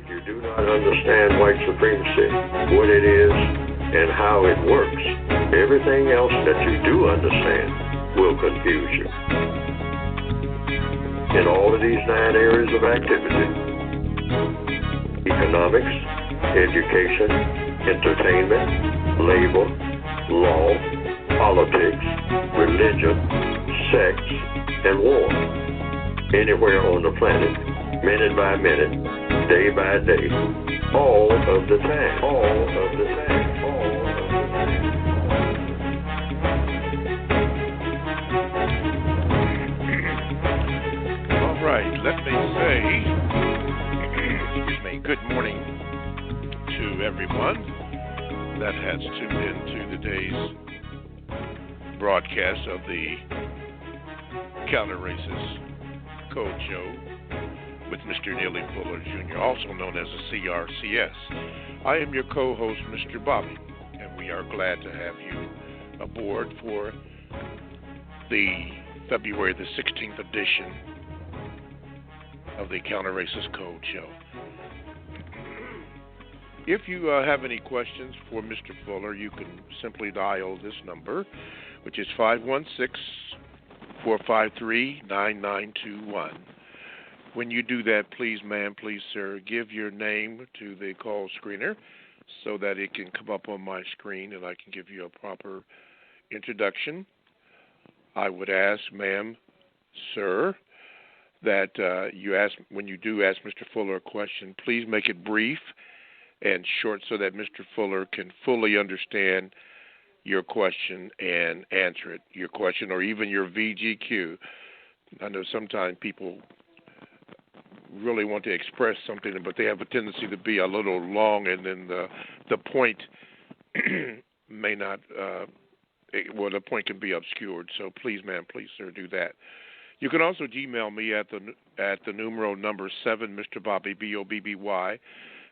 you do not understand white supremacy, what it is, and how it works, everything else that you do understand will confuse you. In all of these 9 areas of activity, economics, education, entertainment, labor, law, politics, religion, sex, and war. Anywhere on the planet, minute by minute, day by day, all of the time, all of the time, all of the time. All right, let me say, excuse me, good morning to everyone that has tuned in to today's broadcast of the Counter Racist Code Show with Mr. Neely Fuller Jr., also known as the CRCS. I am your co-host, Mr. Bobby, and we are glad to have you aboard for the February the 16th edition of the Counter Racist Code Show. If you have any questions for Mr. Fuller, you can simply dial this number, which is 516-453-9921. When you do that, please, ma'am, please, sir, give your name to the call screener so that it can come up on my screen and I can give you a proper introduction. I would ask, ma'am, sir, that when you do ask Mr. Fuller a question, please make it brief and short so that Mr. Fuller can fully understand your question and answer it, your question or even your VGQ. I know sometimes people really want to express something, but they have a tendency to be a little long, and then the point may not, the point can be obscured. So please, ma'am, please, sir, do that. You can also Gmail me at the numero number 7, Mr. Bobby, BOBBY,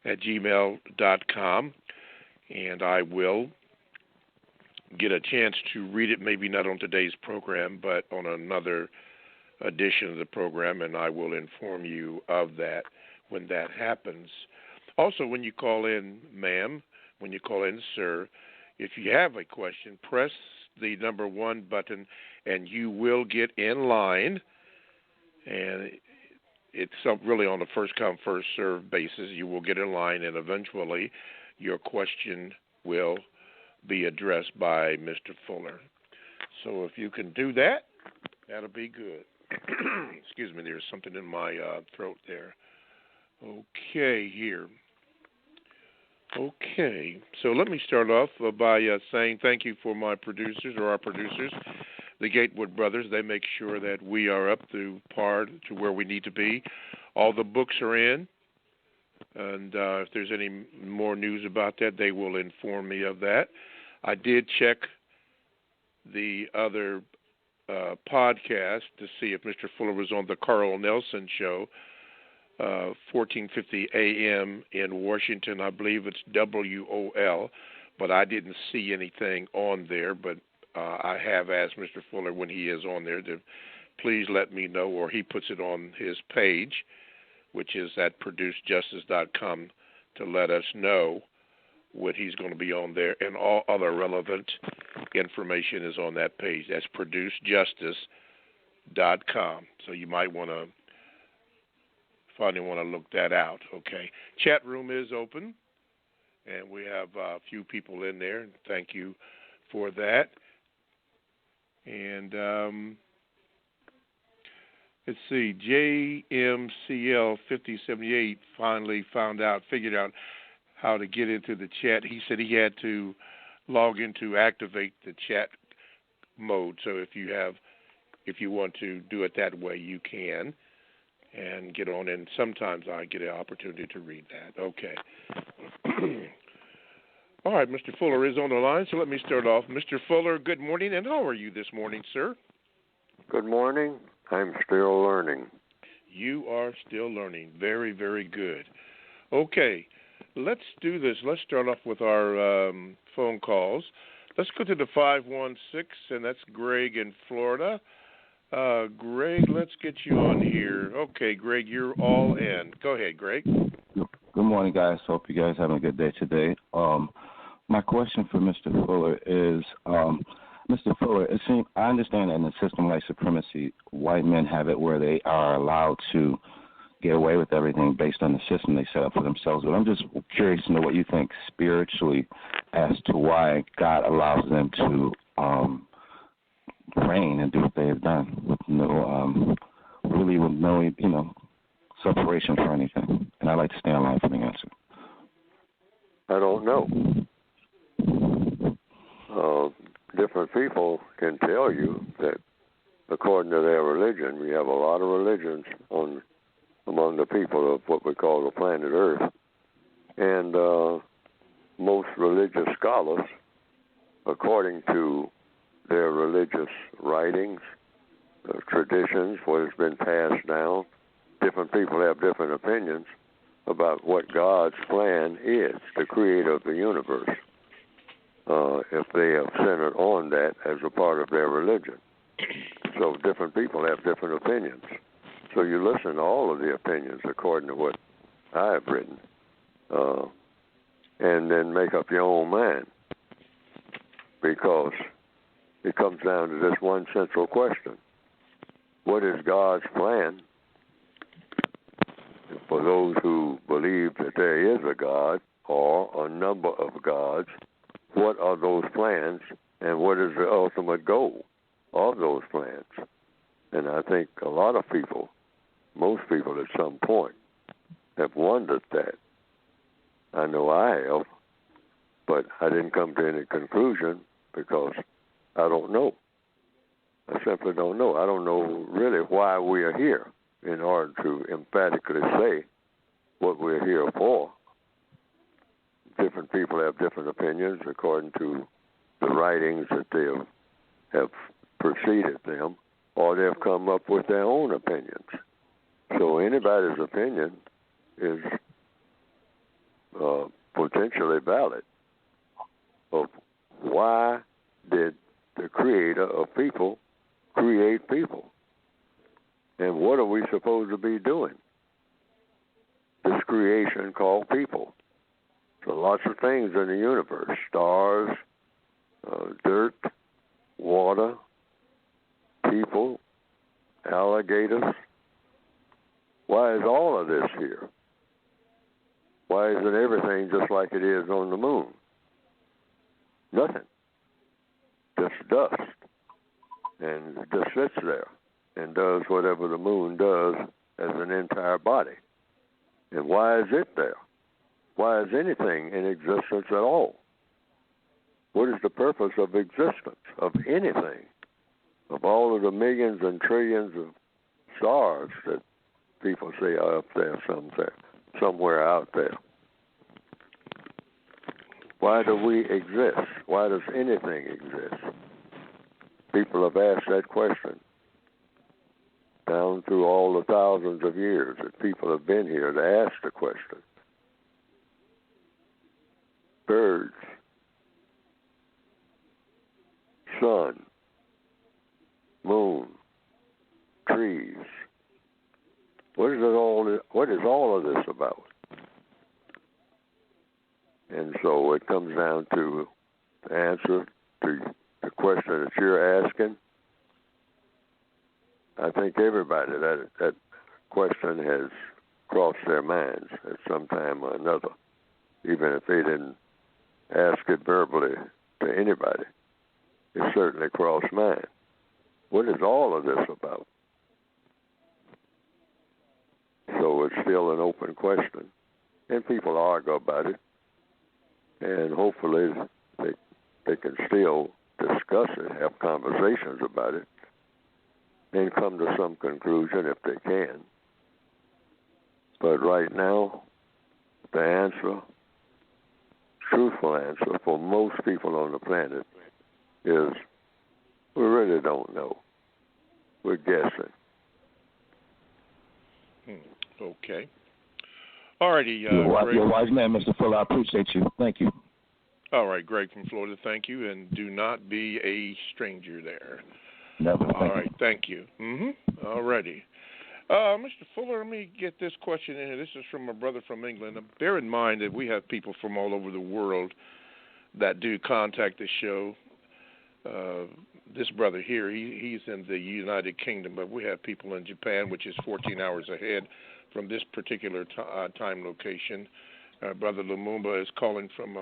at gmail.com, and I will get a chance to read it, maybe not on today's program, but on another edition of the program, and I will inform you of that when that happens. Also, when you call in, ma'am, when you call in, sir, if you have a question, press the number 1 button, and you will get in line, and it's really on a first-come, first-served basis. You will get in line, and eventually your question will be addressed by Mr. Fuller. So if you can do that, that'll be good. Excuse me, there's something in my throat there. Okay, here. Okay, so let me start off by saying thank you for my producers, or our producers, the Gatewood brothers. They make sure that we are up to par to where we need to be. All the books are in, and if there's any more news about that, they will inform me of that. I did check the other podcast to see if Mr. Fuller was on the Carl Nelson show, 1450 a.m. in Washington. I believe it's WOL, but I didn't see anything on there. But I have asked Mr. Fuller when he is on there to please let me know, or he puts it on his page, which is at producejustice.com, to let us know what he's going to be on there, and all other relevant information is on that page. That's producejustice.com. So you might want to look that out. Okay. Chat room is open, and we have a few people in there. Thank you for that. And let's see, JMCL 5078 finally figured out how to get into the chat. He said he had to log in to activate the chat mode. So if you want to do it that way, you can, and get on. And sometimes I get an opportunity to read that. Okay. All right, Mr. Fuller is on the line, so let me start off. Mr. Fuller, good morning, and how are you this morning, sir? Good morning. I'm still learning. You are still learning. Very, very good. Okay. Let's do this. Let's start off with our phone calls. Let's go to the 516, and that's Greg in Florida. Greg, let's get you on here. Okay, Greg, you're all in. Go ahead, Greg. Good morning, guys. Hope you guys having a good day today. My question for Mr. Fuller is, Mr. Fuller, I understand that in a system like supremacy, white men have it where they are allowed to get away with everything based on the system they set up for themselves. But I'm just curious to know what you think spiritually as to why God allows them to reign and do what they have done with no, separation for anything. And I'd like to stay on line for the answer. I don't know. Different people can tell you that according to their religion, we have a lot of religions among the people of what we call the planet Earth. And most religious scholars, according to their religious writings, traditions, what has been passed down, different people have different opinions about what God's plan is, the creator of the universe, if they have centered on that as a part of their religion. So different people have different opinions. So you listen to all of the opinions according to what I have written, and then make up your own mind, because it comes down to this one central question. What is God's plan? For those who believe that there is a God or a number of gods, what are those plans and what is the ultimate goal of those plans? And I think a lot of people, most people at some point, have wondered that. I know I have, but I didn't come to any conclusion because I don't know. I simply don't know. I don't know really why we are here in order to emphatically say what we're here for. Different people have different opinions according to the writings that they have preceded them, or they've come up with their own opinions. So anybody's opinion is potentially valid of why did the creator of people create people, and what are we supposed to be doing? This creation called people. So lots of things in the universe: stars, dirt, water, people, alligators. Why is all of this here? Why isn't everything just like it is on the moon? Nothing. Just dust. And it just sits there and does whatever the moon does as an entire body. And why is it there? Why is anything in existence at all? What is the purpose of existence, of anything? Of all of the millions and trillions of stars that people say are up there somewhere out there. Why do we exist? Why does anything exist? People have asked that question down through all the thousands of years that people have been here to ask the question. Birds, sun, moon, trees. What is all of this about? And so it comes down to the answer to the question that you're asking. I think everybody, that question has crossed their minds at some time or another, even if they didn't ask it verbally to anybody. It certainly crossed mine. What is all of this about? So it's still an open question, and people argue about it, and hopefully they can still discuss it, have conversations about it, and come to some conclusion if they can. But right now, the answer, truthful answer for most people on the planet is we really don't know. We're guessing. Okay. All righty. You're a wise man, Mr. Fuller. I appreciate you. Thank you. All right, Greg from Florida, thank you. And do not be a stranger there. Never. All right, thank you. All righty. Mr. Fuller, let me get this question in here. This is from a brother from England. Bear in mind that we have people from all over the world that do contact the show. This brother here, he's in the United Kingdom, but we have people in Japan, which is 14 hours ahead from this particular time location. Brother Lumumba is calling from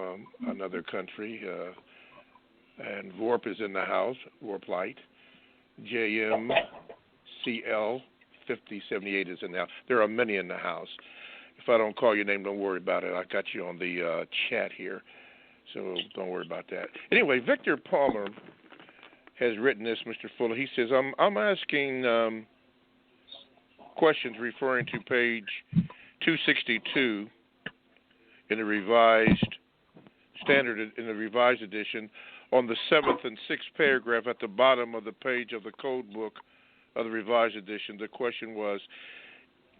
another country, and Vorp is in the house, Vorp Light. JMCL 5078 is in the house. There are many in the house. If I don't call your name, don't worry about it. I got you on the chat here, so don't worry about that. Anyway, Victor Palmer has written this, Mr. Fuller. He says, I'm asking questions referring to page 262 in the revised standard, in the revised edition, on the 7th and 6th paragraph at the bottom of the page of the code book of the revised edition. The question was,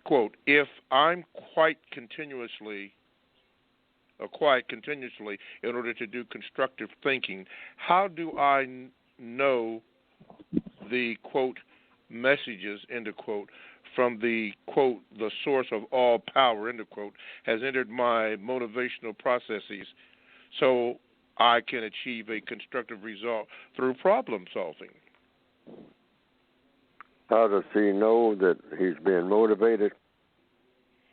quote, if I'm quiet continuously in order to do constructive thinking, how do I know the, quote, messages, end of quote, from the, quote, the source of all power, end of quote, has entered my motivational processes so I can achieve a constructive result through problem solving? How does he know that he's being motivated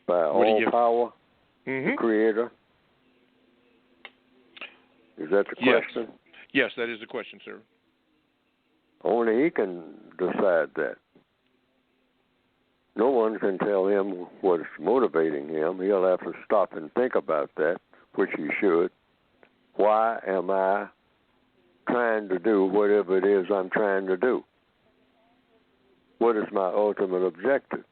by all power, the Creator? Is that the question? Yes, that is the question, sir. Only he can decide that. No one can tell him what's motivating him. He'll have to stop and think about that, which he should. Why am I trying to do whatever it is I'm trying to do? What is my ultimate objective?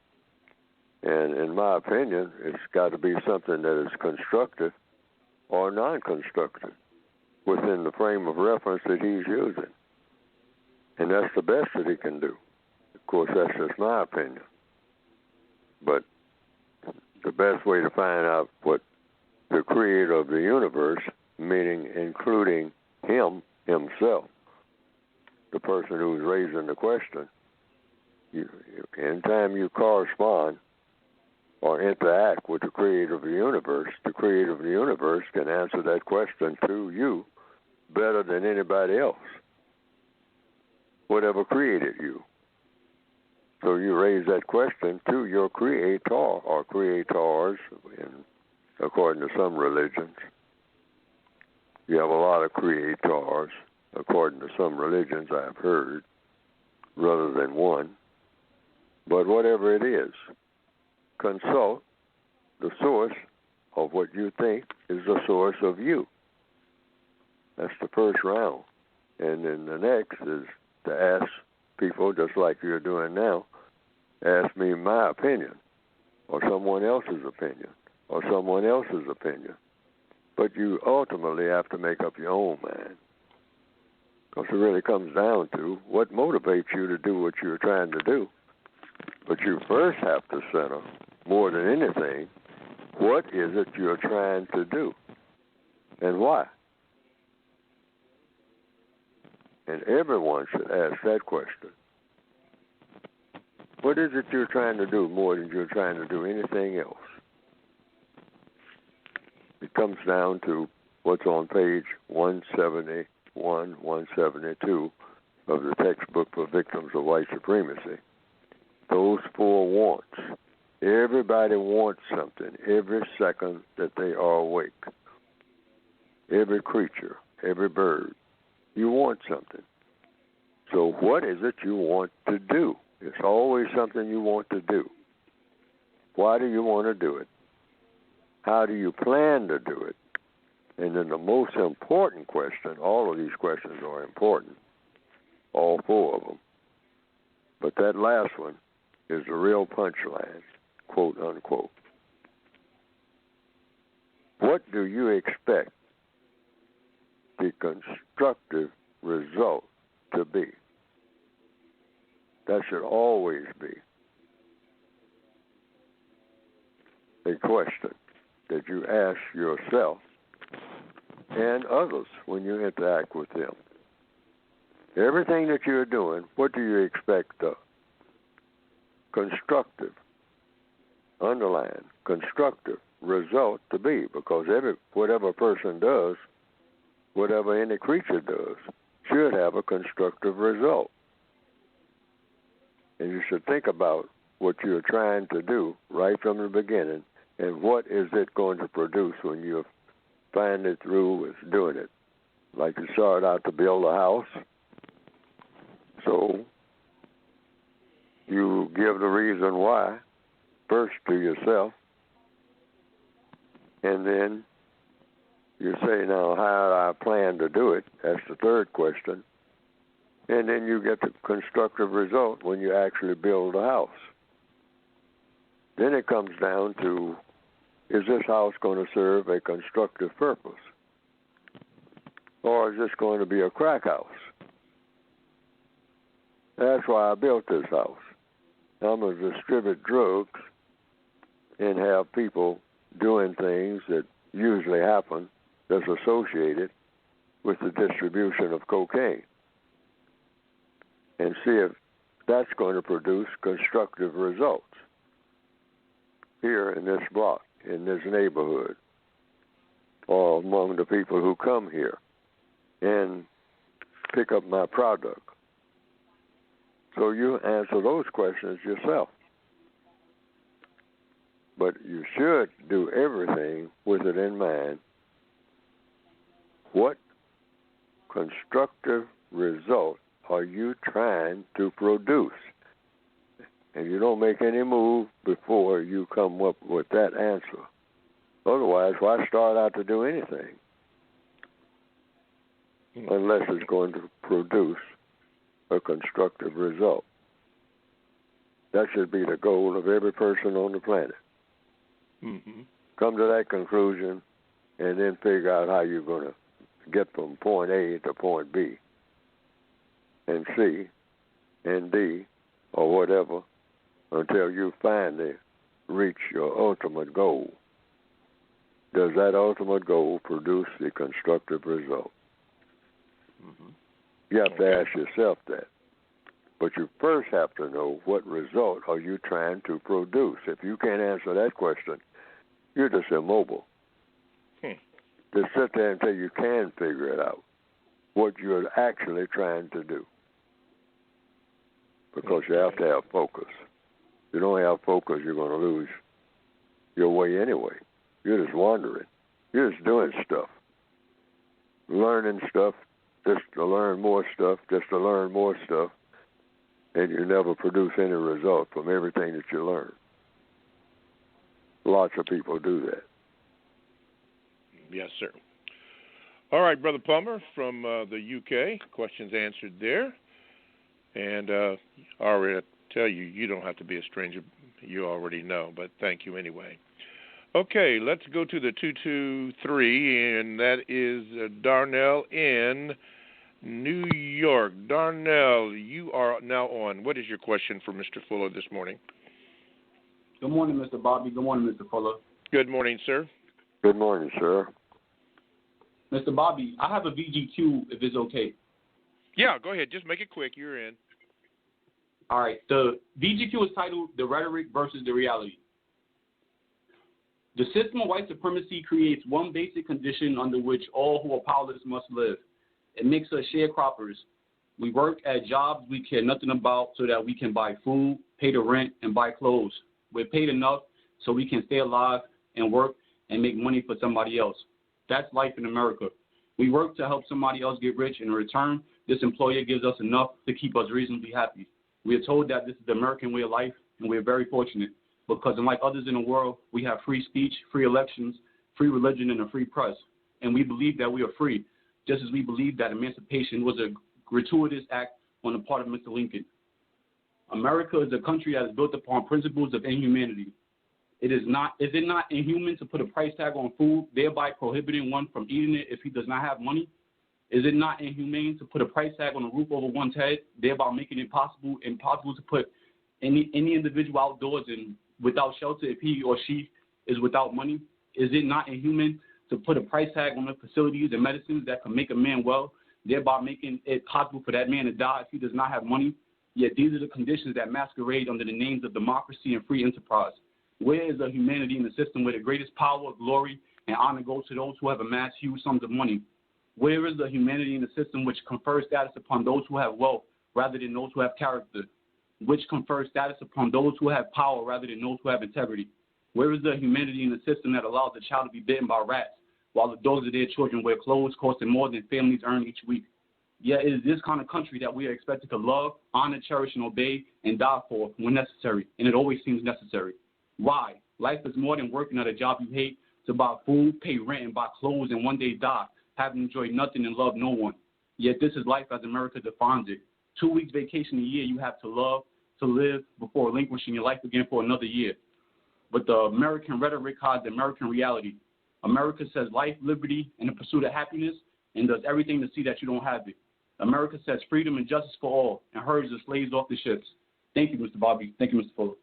And in my opinion, it's got to be something that is constructive or non-constructive within the frame of reference that he's using. And that's the best that he can do. Of course, that's just my opinion. But the best way to find out what the creator of the universe, meaning including him, himself, the person who's raising the question, anytime you correspond or interact with the creator of the universe can answer that question to you better than anybody else, whatever created you. So you raise that question to your creator or creators, according to some religions. You have a lot of creators, according to some religions I've heard, rather than one. But whatever it is, consult the source of what you think is the source of you. That's the first round. And then the next is to ask people, just like you're doing now, ask me my opinion, or someone else's opinion, or someone else's opinion. But you ultimately have to make up your own mind. Because it really comes down to what motivates you to do what you're trying to do. But you first have to center, more than anything, what is it you're trying to do and why? And everyone should ask that question. What is it you're trying to do more than you're trying to do anything else? It comes down to what's on page 171, 172 of the textbook for victims of white supremacy. Those four wants. Everybody wants something every second that they are awake. Every creature, every bird. You want something. So what is it you want to do? It's always something you want to do. Why do you want to do it? How do you plan to do it? And then the most important question, all of these questions are important, all four of them. But that last one is the real punchline, quote unquote. What do you expect the constructive result to be? That should always be a question that you ask yourself and others when you interact with them. Everything that you're doing, what do you expect constructive, underline, constructive result to be, because whatever person does, whatever any creature does, should have a constructive result. And you should think about what you're trying to do right from the beginning, and what is it going to produce when you finally through with doing it. Like you started out to build a house, so you give the reason why first to yourself, and then you say, now, how do I plan to do it? That's the third question. And then you get the constructive result when you actually build a house. Then it comes down to, is this house going to serve a constructive purpose? Or is this going to be a crack house? That's why I built this house. I'm going to distribute drugs and have people doing things that usually happen that's associated with the distribution of cocaine, and see if that's going to produce constructive results here in this block, in this neighborhood, or among the people who come here and pick up my product. So you answer those questions yourself. But you should do everything with it in mind. What constructive result are you trying to produce? And you don't make any move before you come up with that answer. Otherwise, why start out to do anything? Unless it's going to produce a constructive result. That should be the goal of every person on the planet. Mm-hmm. Come to that conclusion and then figure out how you're going to get from point A to point B and C and D or whatever until you finally reach your ultimate goal. Does that ultimate goal produce the constructive result? Mm-hmm. You have to ask yourself that. But you first have to know what result are you trying to produce. If you can't answer that question, you're just immobile. Just sit there until you can figure it out, what you're actually trying to do. Because you have to have focus. If you don't have focus, you're going to lose your way anyway. You're just wandering. You're just doing stuff. Learning stuff, just to learn more stuff, just to learn more stuff. And you never produce any result from everything that you learn. Lots of people do that. Yes, sir. All right, Brother Plummer from the UK. Questions answered there. And I already tell you, you don't have to be a stranger. You already know, but thank you anyway. Okay, let's go to the 223, and that is Darnell in New York. Darnell, you are now on. What is your question for Mr. Fuller this morning? Good morning, Mr. Bobby. Good morning, Mr. Fuller. Good morning, sir. Good morning, sir. Mr. Bobby, I have a VGQ if it's okay. Yeah, go ahead. Just make it quick. You're in. All right. The VGQ is titled The Rhetoric versus the Reality. The system of white supremacy creates one basic condition under which all who are powerless must live. It makes us sharecroppers. We work at jobs we care nothing about so that we can buy food, pay the rent, and buy clothes. We're paid enough so we can stay alive and work and make money for somebody else. That's life in America. We work to help somebody else get rich. In return, this employer gives us enough to keep us reasonably happy. We are told that this is the American way of life, and we are very fortunate because unlike others in the world, we have free speech, free elections, free religion, and a free press. And we believe that we are free, just as we believe that emancipation was a gratuitous act on the part of Mr. Lincoln. America is a country that is built upon principles of inhumanity. Is it not inhuman to put a price tag on food, thereby prohibiting one from eating it if he does not have money? Is it not inhumane to put a price tag on a roof over one's head, thereby making it impossible to put any individual outdoors and without shelter if he or she is without money? Is it not inhuman to put a price tag on the facilities and medicines that can make a man well, thereby making it possible for that man to die if he does not have money? Yet these are the conditions that masquerade under the names of democracy and free enterprise. Where is the humanity in the system where the greatest power, glory, and honor goes to those who have amassed huge sums of money? Where is the humanity in the system which confers status upon those who have wealth rather than those who have character? Which confers status upon those who have power rather than those who have integrity? Where is the humanity in the system that allows a child to be bitten by rats while the dogs of their children wear clothes costing more than families earn each week? Yet it is this kind of country that we are expected to love, honor, cherish, and obey, and die for when necessary, and it always seems necessary. Why? Life is more than working at a job you hate to buy food, pay rent, and buy clothes, and one day die, having enjoyed nothing and loved no one. Yet this is life as America defines it. 2 weeks vacation a year you have to love, to live, before relinquishing your life again for another year. But the American rhetoric hides the American reality. America says life, liberty, and the pursuit of happiness, and does everything to see that you don't have it. America says freedom and justice for all, and herds the slaves off the ships. Thank you, Mr. Bobby. Thank you, Mr. Fuller.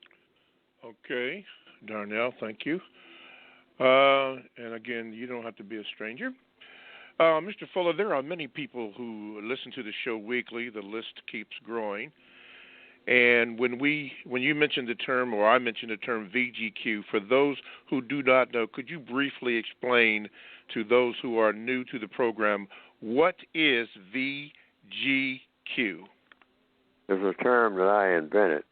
Okay, Darnell, thank you. And again, you don't have to be a stranger. Mr. Fuller, there are many people who listen to the show weekly. The list keeps growing. And when you mentioned the term, or I mentioned the term VGQ, for those who do not know, could you briefly explain to those who are new to the program, what is VGQ? It's a term that I invented,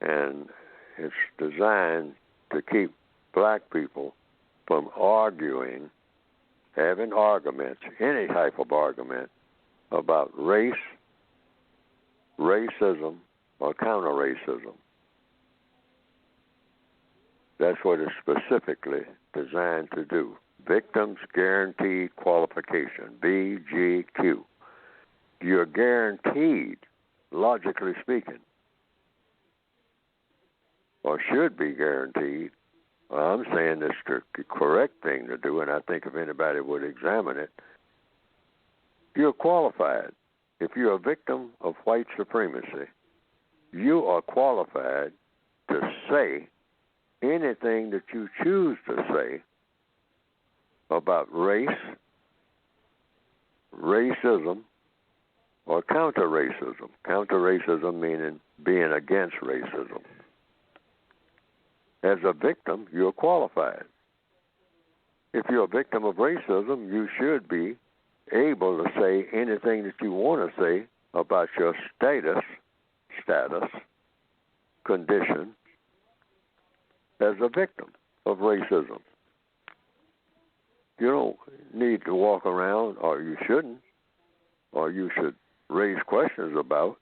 and it's designed to keep black people from arguing, having arguments, any type of argument, about race, racism, or counter-racism. That's what it's specifically designed to do. Victims Guaranteed Qualification, VGQ. You're guaranteed, logically speaking, or should be guaranteed. Well, I'm saying it's the correct thing to do, and I think if anybody would examine it, you're qualified. If you're a victim of white supremacy, you are qualified to say anything that you choose to say about race, racism, or counter-racism. Counter-racism meaning being against racism. As a victim, you're qualified. If you're a victim of racism, you should be able to say anything that you want to say about your status, condition, as a victim of racism. You don't need to walk around, or you shouldn't, or you should raise questions about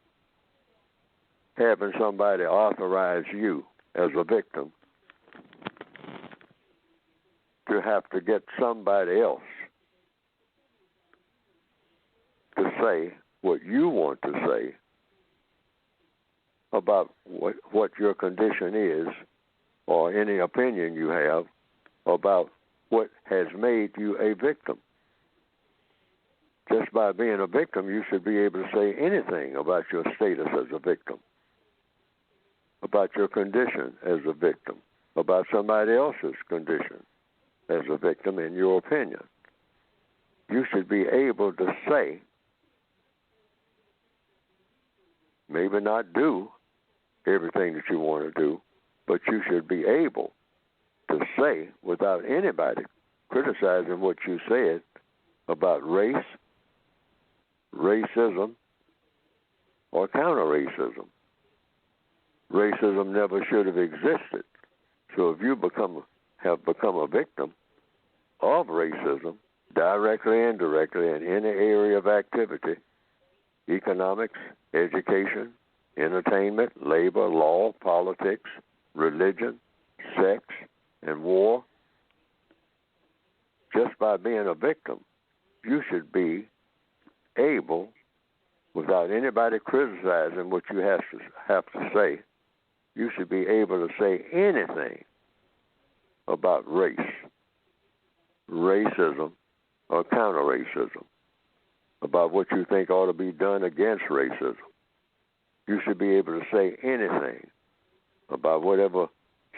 having somebody authorize you as a victim to have to get somebody else to say what you want to say about what your condition is, or any opinion you have about what has made you a victim. Just by being a victim, you should be able to say anything about your status as a victim, about your condition as a victim, about somebody else's condition as a victim, in your opinion. You should be able to say, maybe not do everything that you want to do, but you should be able to say, without anybody criticizing what you said about race, racism, or counter-racism. Racism never should have existed. So if you have become a victim of racism, directly and indirectly, in any area of activity, economics, education, entertainment, labor, law, politics, religion, sex, and war, just by being a victim, you should be able, without anybody criticizing what you have to say, you should be able to say anything about race, racism, or counter-racism, about what you think ought to be done against racism. You should be able to say anything about whatever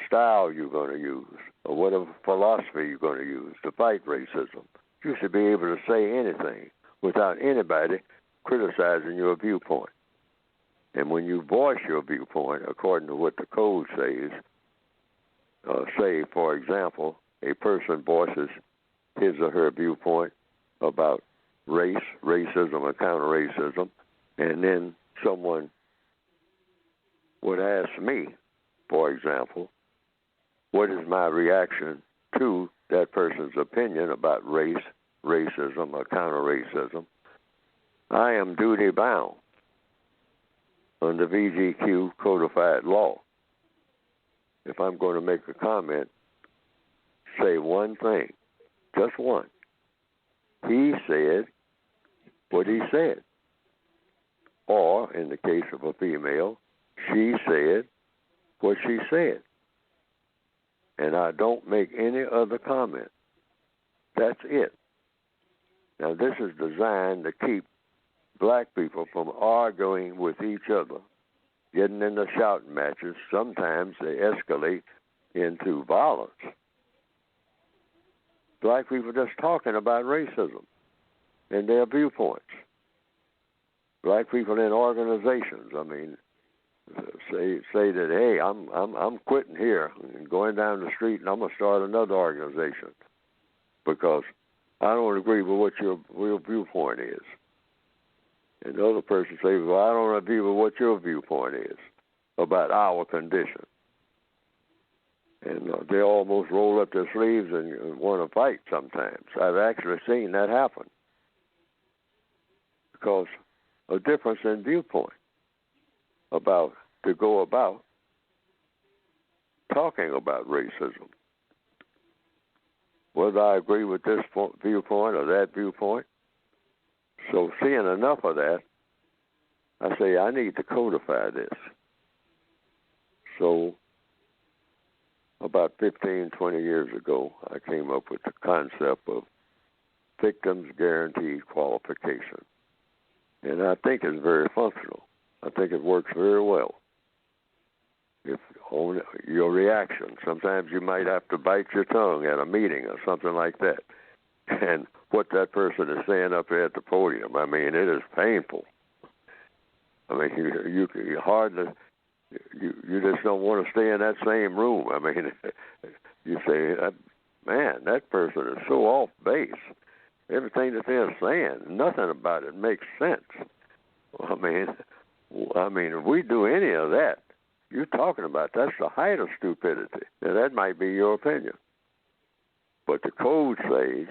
style you're going to use or whatever philosophy you're going to use to fight racism. You should be able to say anything without anybody criticizing your viewpoint. And when you voice your viewpoint, according to what the code says, say, for example, a person voices his or her viewpoint about race, racism, or counter-racism, and then someone would ask me, for example, what is my reaction to that person's opinion about race, racism, or counter-racism, I am duty-bound under VGQ codified law. If I'm going to make a comment, say one thing, just one. He said what he said. Or, in the case of a female, she said what she said. And I don't make any other comment. That's it. Now, this is designed to keep black people from arguing with each other, getting into shouting matches. Sometimes they escalate into violence. Black people just talking about racism and their viewpoints. Black people in organizations, I mean, say that, hey, I'm quitting here and going down the street and I'm going to start another organization because I don't agree with what your real viewpoint is. And the other person says, well, I don't agree with what your viewpoint is about our condition. And they almost roll up their sleeves and want to fight sometimes. I've actually seen that happen because a difference in viewpoint about to go about talking about racism. Whether I agree with this viewpoint or that viewpoint. So seeing enough of that, I say I need to codify this. So about 15, 20 years ago, I came up with the concept of victims guaranteed qualification. And I think it's very functional. I think it works very well. If on your reaction, sometimes you might have to bite your tongue at a meeting or something like that. And what that person is saying up there at the podium, I mean, it is painful. I mean, you hardly, you just don't want to stay in that same room. I mean, you say, man, that person is so off base. Everything that they're saying, nothing about it makes sense. I mean, if we do any of that, you're talking about that's the height of stupidity. Now, that might be your opinion. But the code says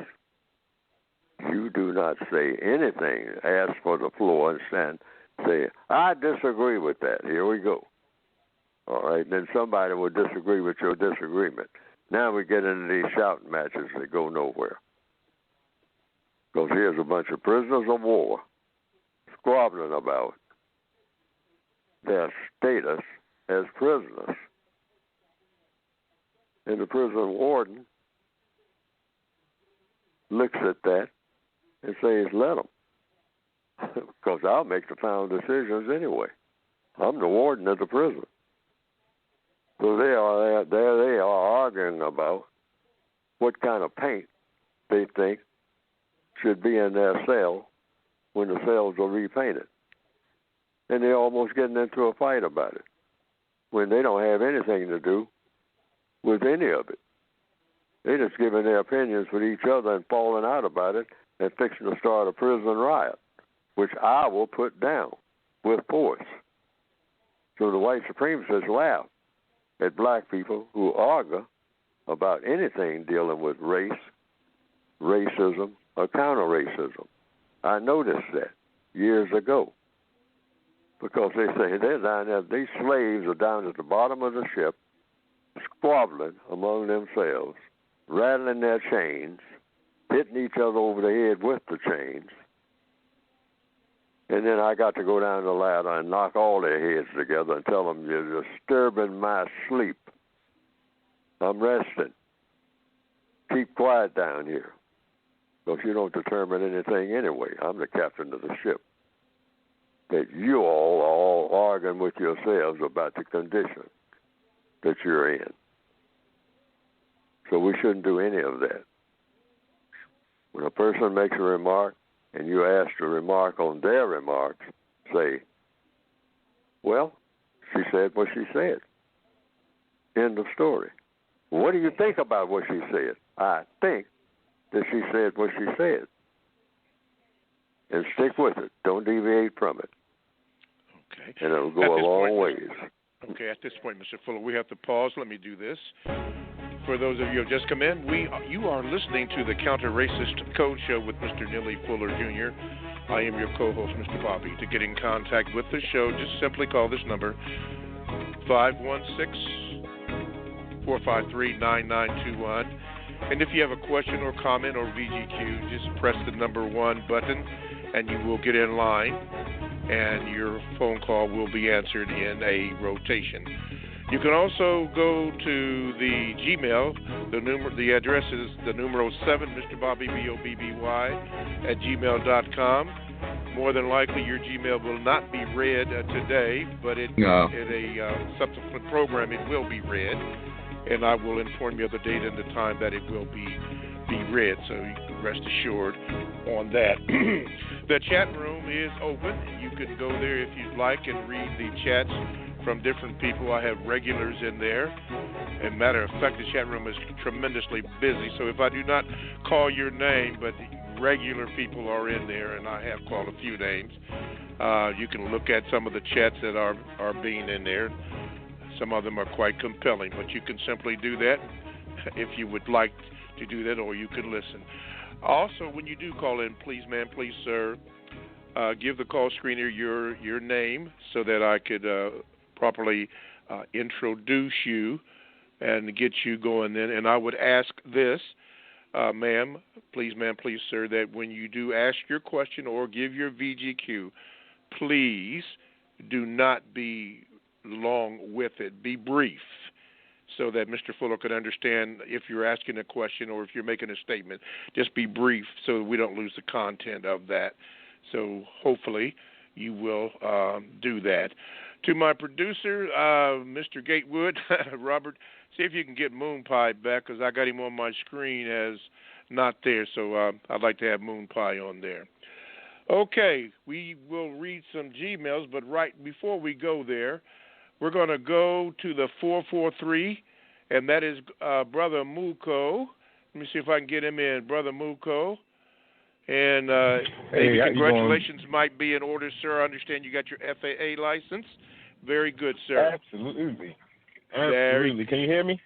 you do not say anything. Ask for the floor and stand. Say, I disagree with that. Here we go. All right. Then somebody will disagree with your disagreement. Now we get into these shouting matches that go nowhere. Because here's a bunch of prisoners of war squabbling about their status as prisoners. And the prison warden looks at that and says, let them. Because I'll make the final decisions anyway. I'm the warden of the prison. So there they are arguing about what kind of paint they think should be in their cell when the cells are repainted. And they're almost getting into a fight about it when they don't have anything to do with any of it. They're just giving their opinions with each other and falling out about it and fixing to start a prison riot, which I will put down with force. So the white supremacists laugh at black people who argue about anything dealing with race, racism, or counter-racism. I noticed that years ago because they say they're down there, these slaves are down at the bottom of the ship squabbling among themselves, rattling their chains, hitting each other over the head with the chains. And then I got to go down the ladder and knock all their heads together and tell them, you're disturbing my sleep. I'm resting. Keep quiet down here. Because you don't determine anything anyway. I'm the captain of the ship. That you all are all arguing with yourselves about the condition that you're in. So we shouldn't do any of that. When a person makes a remark and you ask to remark on their remarks, say, Well, she said what she said. End of story. What do you think about what she said? I think that she said what she said. And stick with it. Don't deviate from it. Okay. And it'll go a long ways. Okay, at this point, Mr. Fuller, we have to pause. Let me do this. For those of you who have just come in, you are listening to the Counter-Racist Code Show with Mr. Neely Fuller, Jr. I am your co-host, Mr. Bobby. To get in contact with the show, just simply call this number, 516-453-9921. And if you have a question or comment or VGQ, just press the number 1 button, and you will get in line, and your phone call will be answered in a rotation. You can also go to the Gmail. The address is the numero 7, Mr. Bobby, BOBBY, at gmail.com. More than likely, your Gmail will not be read today, but in a subsequent program, it will be read, and I will inform you of the date and the time that it will be read, so you can rest assured on that. The chat room is open. You can go there if you'd like and read the chats from different people. I have regulars in there. As a matter of fact, the chat room is tremendously busy, so if I do not call your name, but regular people are in there, and I have called a few names, you can look at some of the chats that are being in there. Some of them are quite compelling, but you can simply do that if you would like to do that, or you could listen. Also, when you do call in, please, ma'am, please, sir, give the call screener your name so that I could properly introduce you and get you going then. And I would ask this, ma'am, please, sir, that when you do ask your question or give your VGQ, please do not be long with it. Be brief, so that Mr. Fuller can understand if you're asking a question or if you're making a statement. Just be brief so that we don't lose the content of that. So hopefully you will do that. To my producer, Mr. Gatewood, Robert, see if you can get Moon Pie back, because I got him on my screen as not there. So I'd like to have Moon Pie on there. Okay, we will read some Gmails, but right before we go there, we're going to go to the 443, and that is Brother Muko. Let me see if I can get him in. Brother Muko. And maybe congratulations might be in order, sir. I understand you got your FAA license. Very good, sir. Absolutely. Can you hear me?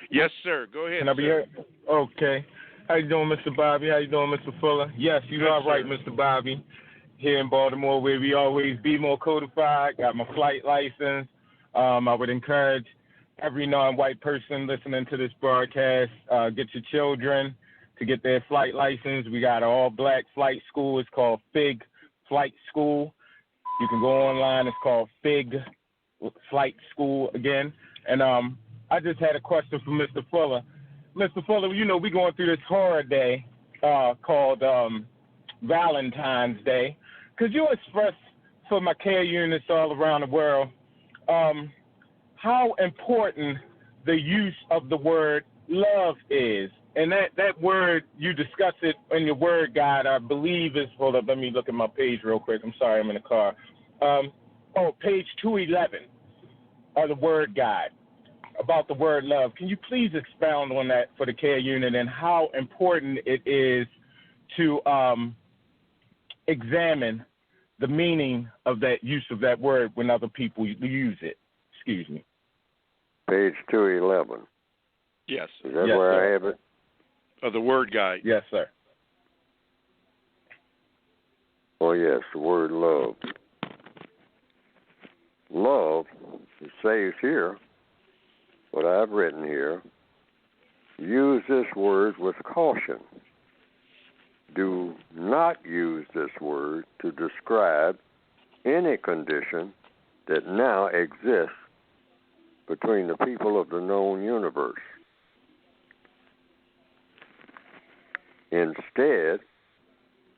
Yes, sir. Go ahead, Can I be heard? Okay. How you doing, Mr. Bobby? How you doing, Mr. Fuller? Yes, you are right, Mr. Bobby. Here in Baltimore, where we always be more codified, got my flight license. I would encourage every non-white person listening to this broadcast, get your children to get their flight license. We got an all-black flight school. It's called FIG Flight School. You can go online. It's called FIG Flight School again. And I just had a question for Mr. Fuller. Mr. Fuller, you know, we're going through this horror day called Valentine's Day. Could you express for my care units all around the world how important the use of the word love is? And that word, you discuss it in your word guide, I believe is, hold up, let me look at my page real quick. I'm sorry, I'm in the car. Page 211 of the word guide about the word love. Can you please expound on that for the care unit and how important it is to examine the meaning of that use of that word when other people use it? Excuse me. Page 211. Yes. Is that where sir. I have it? The word guide. Yes, sir. Oh, yes, the word love. Love, it says here, what I've written here, use this word with caution. Do not use this word to describe any condition that now exists between the people of the known universe. Instead,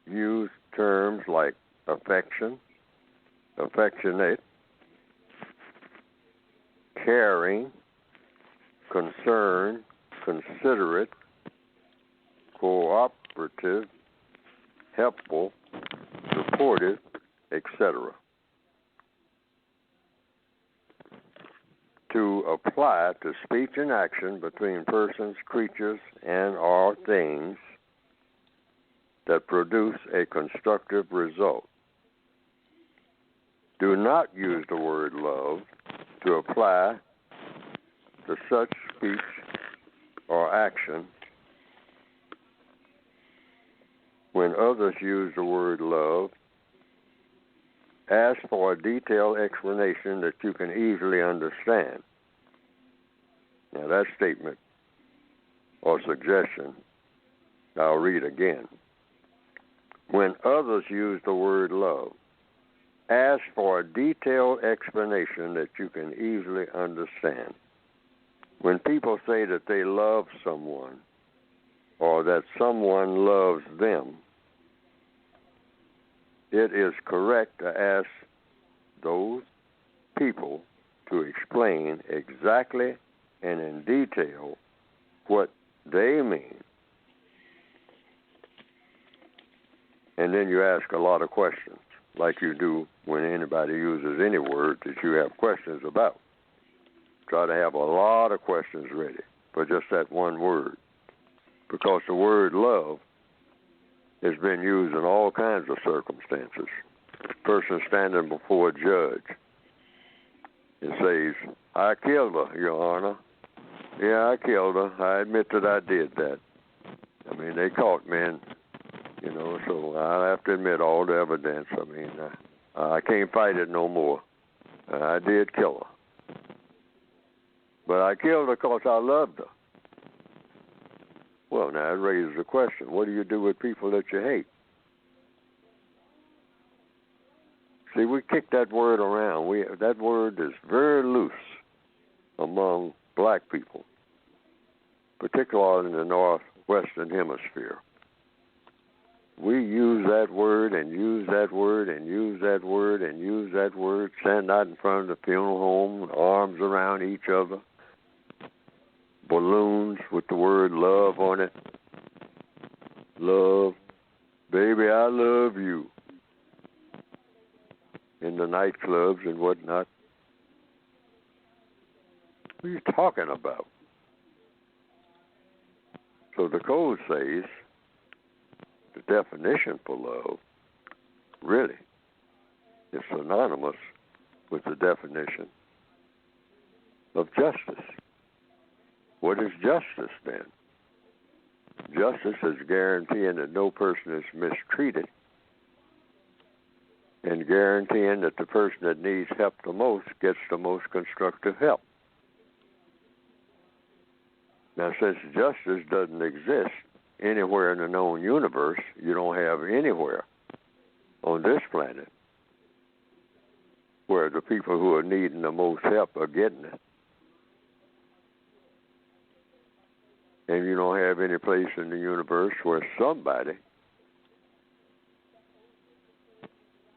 use terms like affection, affectionate, caring, concern, considerate, cooperative, helpful, supportive, etc. to apply to speech and action between persons, creatures, and or things that produce a constructive result. Do not use the word love to apply to such speech or action when others use the word love. Ask for a detailed explanation that you can easily understand. Now that statement or suggestion, I'll read again. When others use the word love, ask for a detailed explanation that you can easily understand. When people say that they love someone or that someone loves them, it is correct to ask those people to explain exactly and in detail what they mean. And then you ask a lot of questions, like you do when anybody uses any word that you have questions about. Try to have a lot of questions ready for just that one word, because the word love has been used in all kinds of circumstances. A person standing before a judge and says, I killed her, Your Honor. Yeah, I killed her. I admit that I did that. I mean, they caught me, and, so I have to admit all the evidence. I mean, I can't fight it no more. I did kill her. But I killed her because I loved her. Well, now it raises the question, what do you do with people that you hate? See, we kick that word around. That word is very loose among black people, particularly in the northwestern hemisphere. We use that word and use that word and use that word and use that word, stand out in front of the funeral home, arms around each other, balloons with the word love on it. Love, baby, I love you. In the nightclubs and whatnot. What are you talking about? So the code says the definition for love really is synonymous with the definition of justice. What is justice then? Justice is guaranteeing that no person is mistreated and guaranteeing that the person that needs help the most gets the most constructive help. Now, since justice doesn't exist anywhere in the known universe, you don't have anywhere on this planet where the people who are needing the most help are getting it. And you don't have any place in the universe where somebody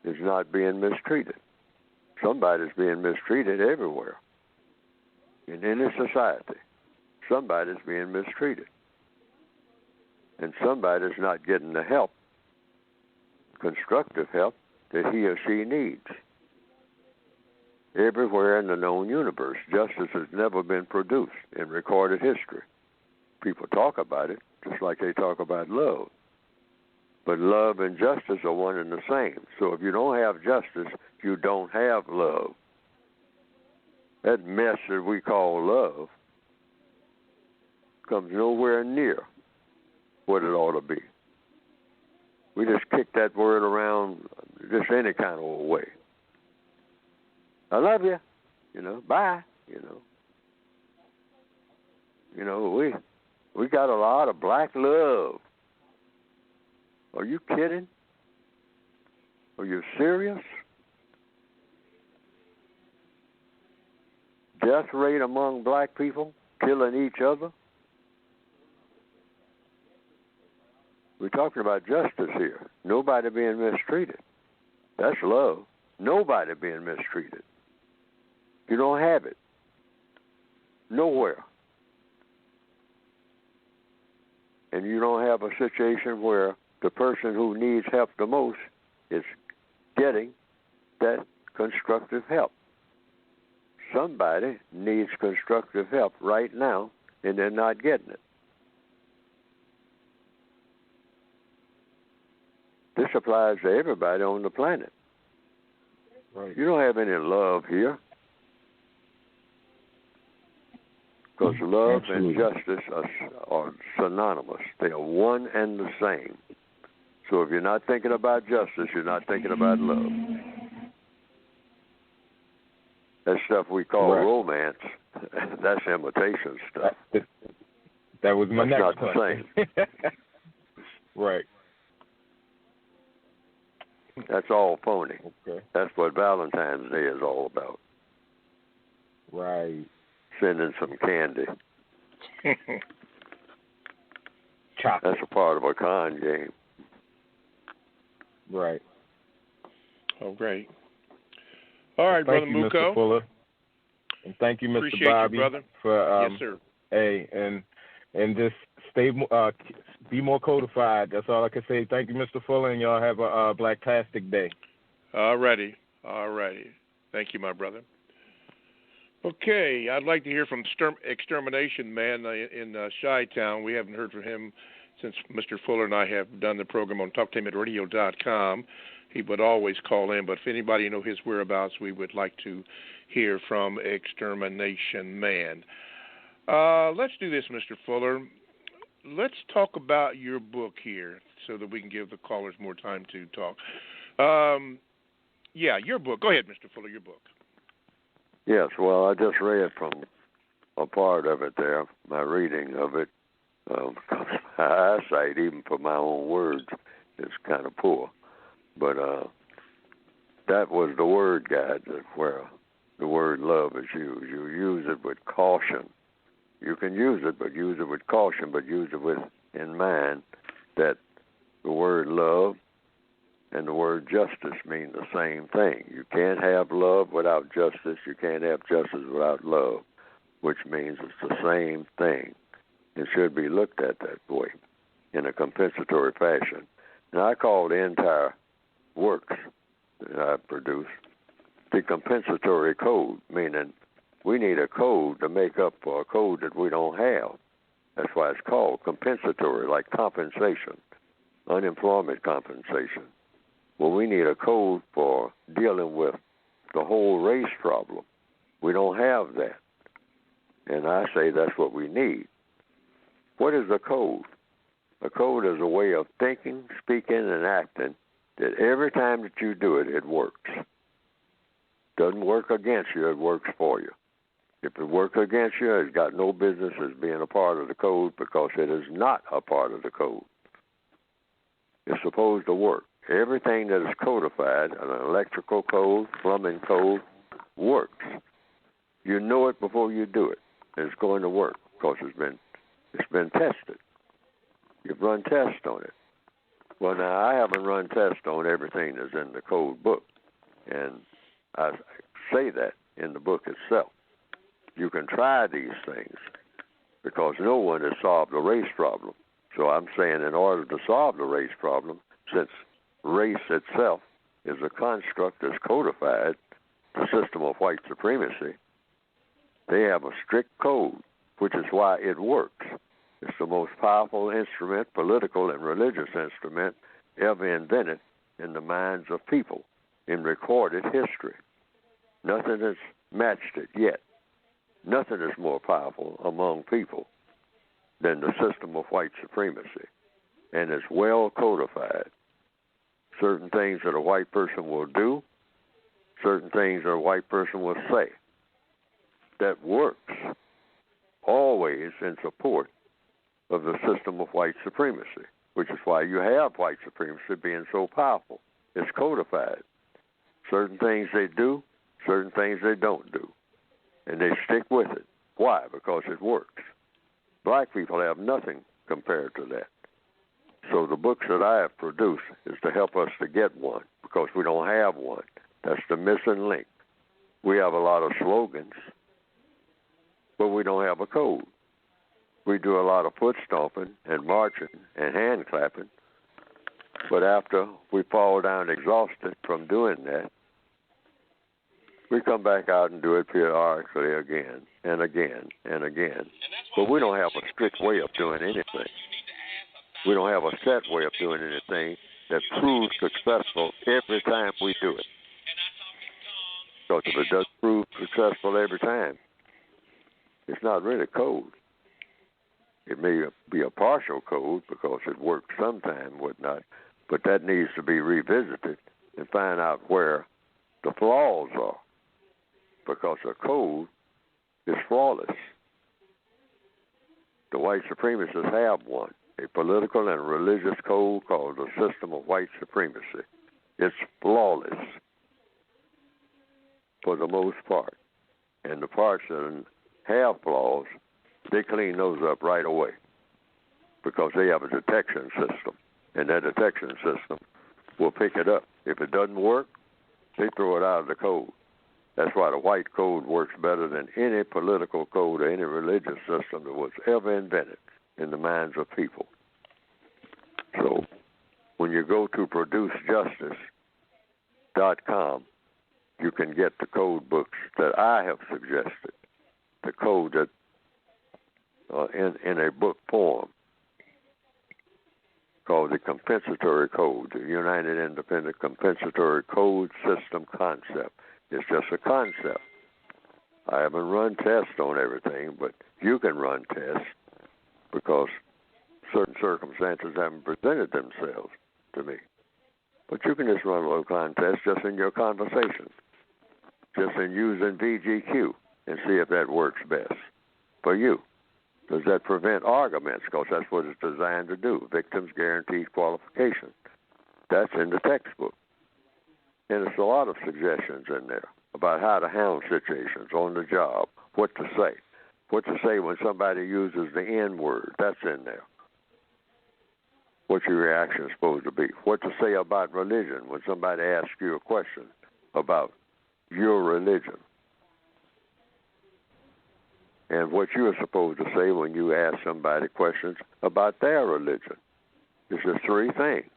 is not being mistreated. Somebody's being mistreated everywhere. In any society, somebody's being mistreated. And somebody's not getting the help, constructive help, that he or she needs. Everywhere in the known universe, justice has never been produced in recorded history. People talk about it just like they talk about love. But love and justice are one and the same. So if you don't have justice, you don't have love. That mess that we call love comes nowhere near what it ought to be. We just kick that word around just any kind of way. I love you, bye, we got a lot of black love. Are you kidding? Are you serious? Death rate among black people, killing each other. We're talking about justice here. Nobody being mistreated. That's love. Nobody being mistreated. You don't have it. Nowhere. And you don't have a situation where the person who needs help the most is getting that constructive help. somebody needs constructive help right now, and they're not getting it. This applies to everybody on the planet. Right. You don't have any love here. Because love Absolutely. and justice are synonymous. They are one and the same. So if you're not thinking about justice, you're not thinking about love. That stuff we call romance, that's imitation stuff. That was my that's next not question. the same. Right. That's all phony. Okay. That's what Valentine's Day is all about. Right. Sending some candy. Chocolate. That's a part of a con game. Right. Oh, great. All right, Thank Brother you, Muko. Mr. Fuller. And thank you, Mr. Appreciate Bobby, you, brother. for yes, sir. Hey, and just be more codified. That's all I can say. Thank you, Mr. Fuller, and y'all have a Blacktastic day. All righty. Thank you, my brother. Okay, I'd like to hear from Extermination Man in Chi-Town. We haven't heard from him since Mr. Fuller and I have done the program on TalkTainMenRadio.com. He would always call in, but if anybody knows his whereabouts, we would like to hear from Extermination Man. Let's do this, Mr. Fuller. Let's talk about your book here so that we can give the callers more time to talk. Your book. Go ahead, Mr. Fuller, your book. Yes, well, I just read from a part of it there, my reading of it. My eyesight, even for my own words, is kind of poor. But that was the word guide where the word love is used. You use it with caution. You can use it, but use it with caution, but use it with in mind that the word love and the word justice mean the same thing. You can't have love without justice. You can't have justice without love, which means it's the same thing. It should be looked at that way in a compensatory fashion. And I call the entire works that I produce the compensatory code, meaning we need a code to make up for a code that we don't have. That's why it's called compensatory, like compensation, unemployment compensation. Well, we need a code for dealing with the whole race problem. We don't have that. And I say that's what we need. What is a code? A code is a way of thinking, speaking, and acting that every time that you do it, it works. Doesn't work against you, it works for you. If it works against you, it's got no business as being a part of the code because it is not a part of the code. It's supposed to work. Everything that is codified, an electrical code, plumbing code, works. You know it before you do it. It's going to work because it's been tested. You've run tests on it. Well, now, I haven't run tests on everything that's in the code book, and I say that in the book itself. You can try these things because no one has solved the race problem. So I'm saying in order to solve the race problem, since race itself is a construct that's codified, the system of white supremacy, they have a strict code, which is why it works. It's the most powerful instrument, political and religious instrument, ever invented in the minds of people in recorded history. Nothing has matched it yet. Nothing is more powerful among people than the system of white supremacy, and it's well codified. Certain things that a white person will do, certain things that a white person will say. That works always in support of the system of white supremacy, which is why you have white supremacy being so powerful. It's codified. Certain things they do, certain things they don't do, and they stick with it. Why? Because it works. Black people have nothing compared to that. So the books that I have produced is to help us to get one because we don't have one. That's the missing link. We have a lot of slogans, but we don't have a code. We do a lot of foot stomping and marching and hand clapping, but after we fall down exhausted from doing that, We come back out and do it periodically again and again and again. But we don't have a strict way of doing anything. We don't have a set way of doing anything that proves successful every time we do it. Because if it does prove successful every time, it's not really code. It may be a partial code because it works sometime, whatnot, but that needs to be revisited and find out where the flaws are, because a code is flawless. The white supremacists have one, a political and religious code called the System of White Supremacy. It's flawless for the most part. And the parts that have flaws, they clean those up right away because they have a detection system, and that detection system will pick it up. If it doesn't work, they throw it out of the code. That's why the white code works better than any political code or any religious system that was ever invented in the minds of people. So when you go to producejustice.com, you can get the code books that I have suggested, the code that in a book form called the Compensatory Code, the United Independent Compensatory Code System Concept. It's just a concept. I haven't run tests on everything, but you can run tests because certain circumstances haven't presented themselves to me. But you can just run a little contest just in your conversation, just in using VGQ, and see if that works best for you. Does that prevent arguments? Because that's what it's designed to do. Victims guaranteed qualification. That's in the textbook. And there's a lot of suggestions in there about how to handle situations on the job, what to say. What to say when somebody uses the N-word. That's in there. What your reaction is supposed to be. What to say about religion when somebody asks you a question about your religion. And what you are supposed to say when you ask somebody questions about their religion. It's just three things.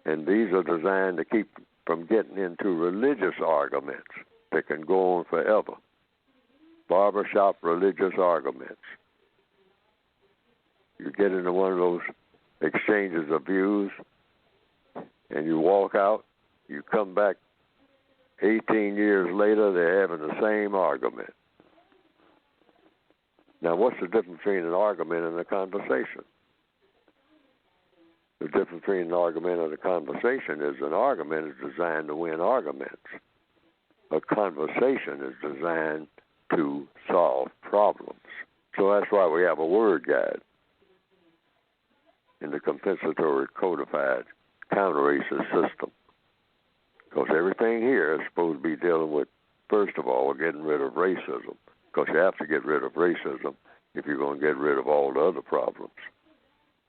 And these are designed to keep from getting into religious arguments that can go on forever. Barbershop religious arguments. You get into one of those exchanges of views and you walk out, you come back 18 years later, they're having the same argument. Now, what's the difference between an argument and a conversation? The difference between an argument and a conversation is an argument is designed to win arguments. A conversation is designed to solve problems. So that's why we have a word guide in the compensatory codified counter-racist system. Because everything here is supposed to be dealing with, first of all, we're getting rid of racism. Because you have to get rid of racism if you're going to get rid of all the other problems.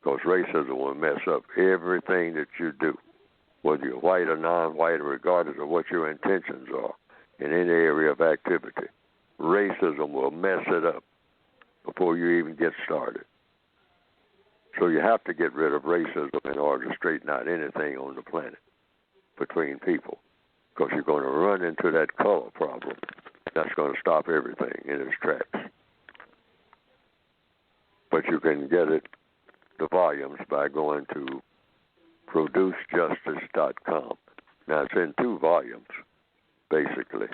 Because racism will mess up everything that you do, whether you're white or non-white, regardless of what your intentions are in any area of activity. Racism will mess it up before you even get started. So you have to get rid of racism in order to straighten out anything on the planet between people, because you're going to run into that color problem. That's going to stop everything in its tracks. But you can get it, the volumes, by going to producejustice.com. Now, it's in 2 volumes, basically.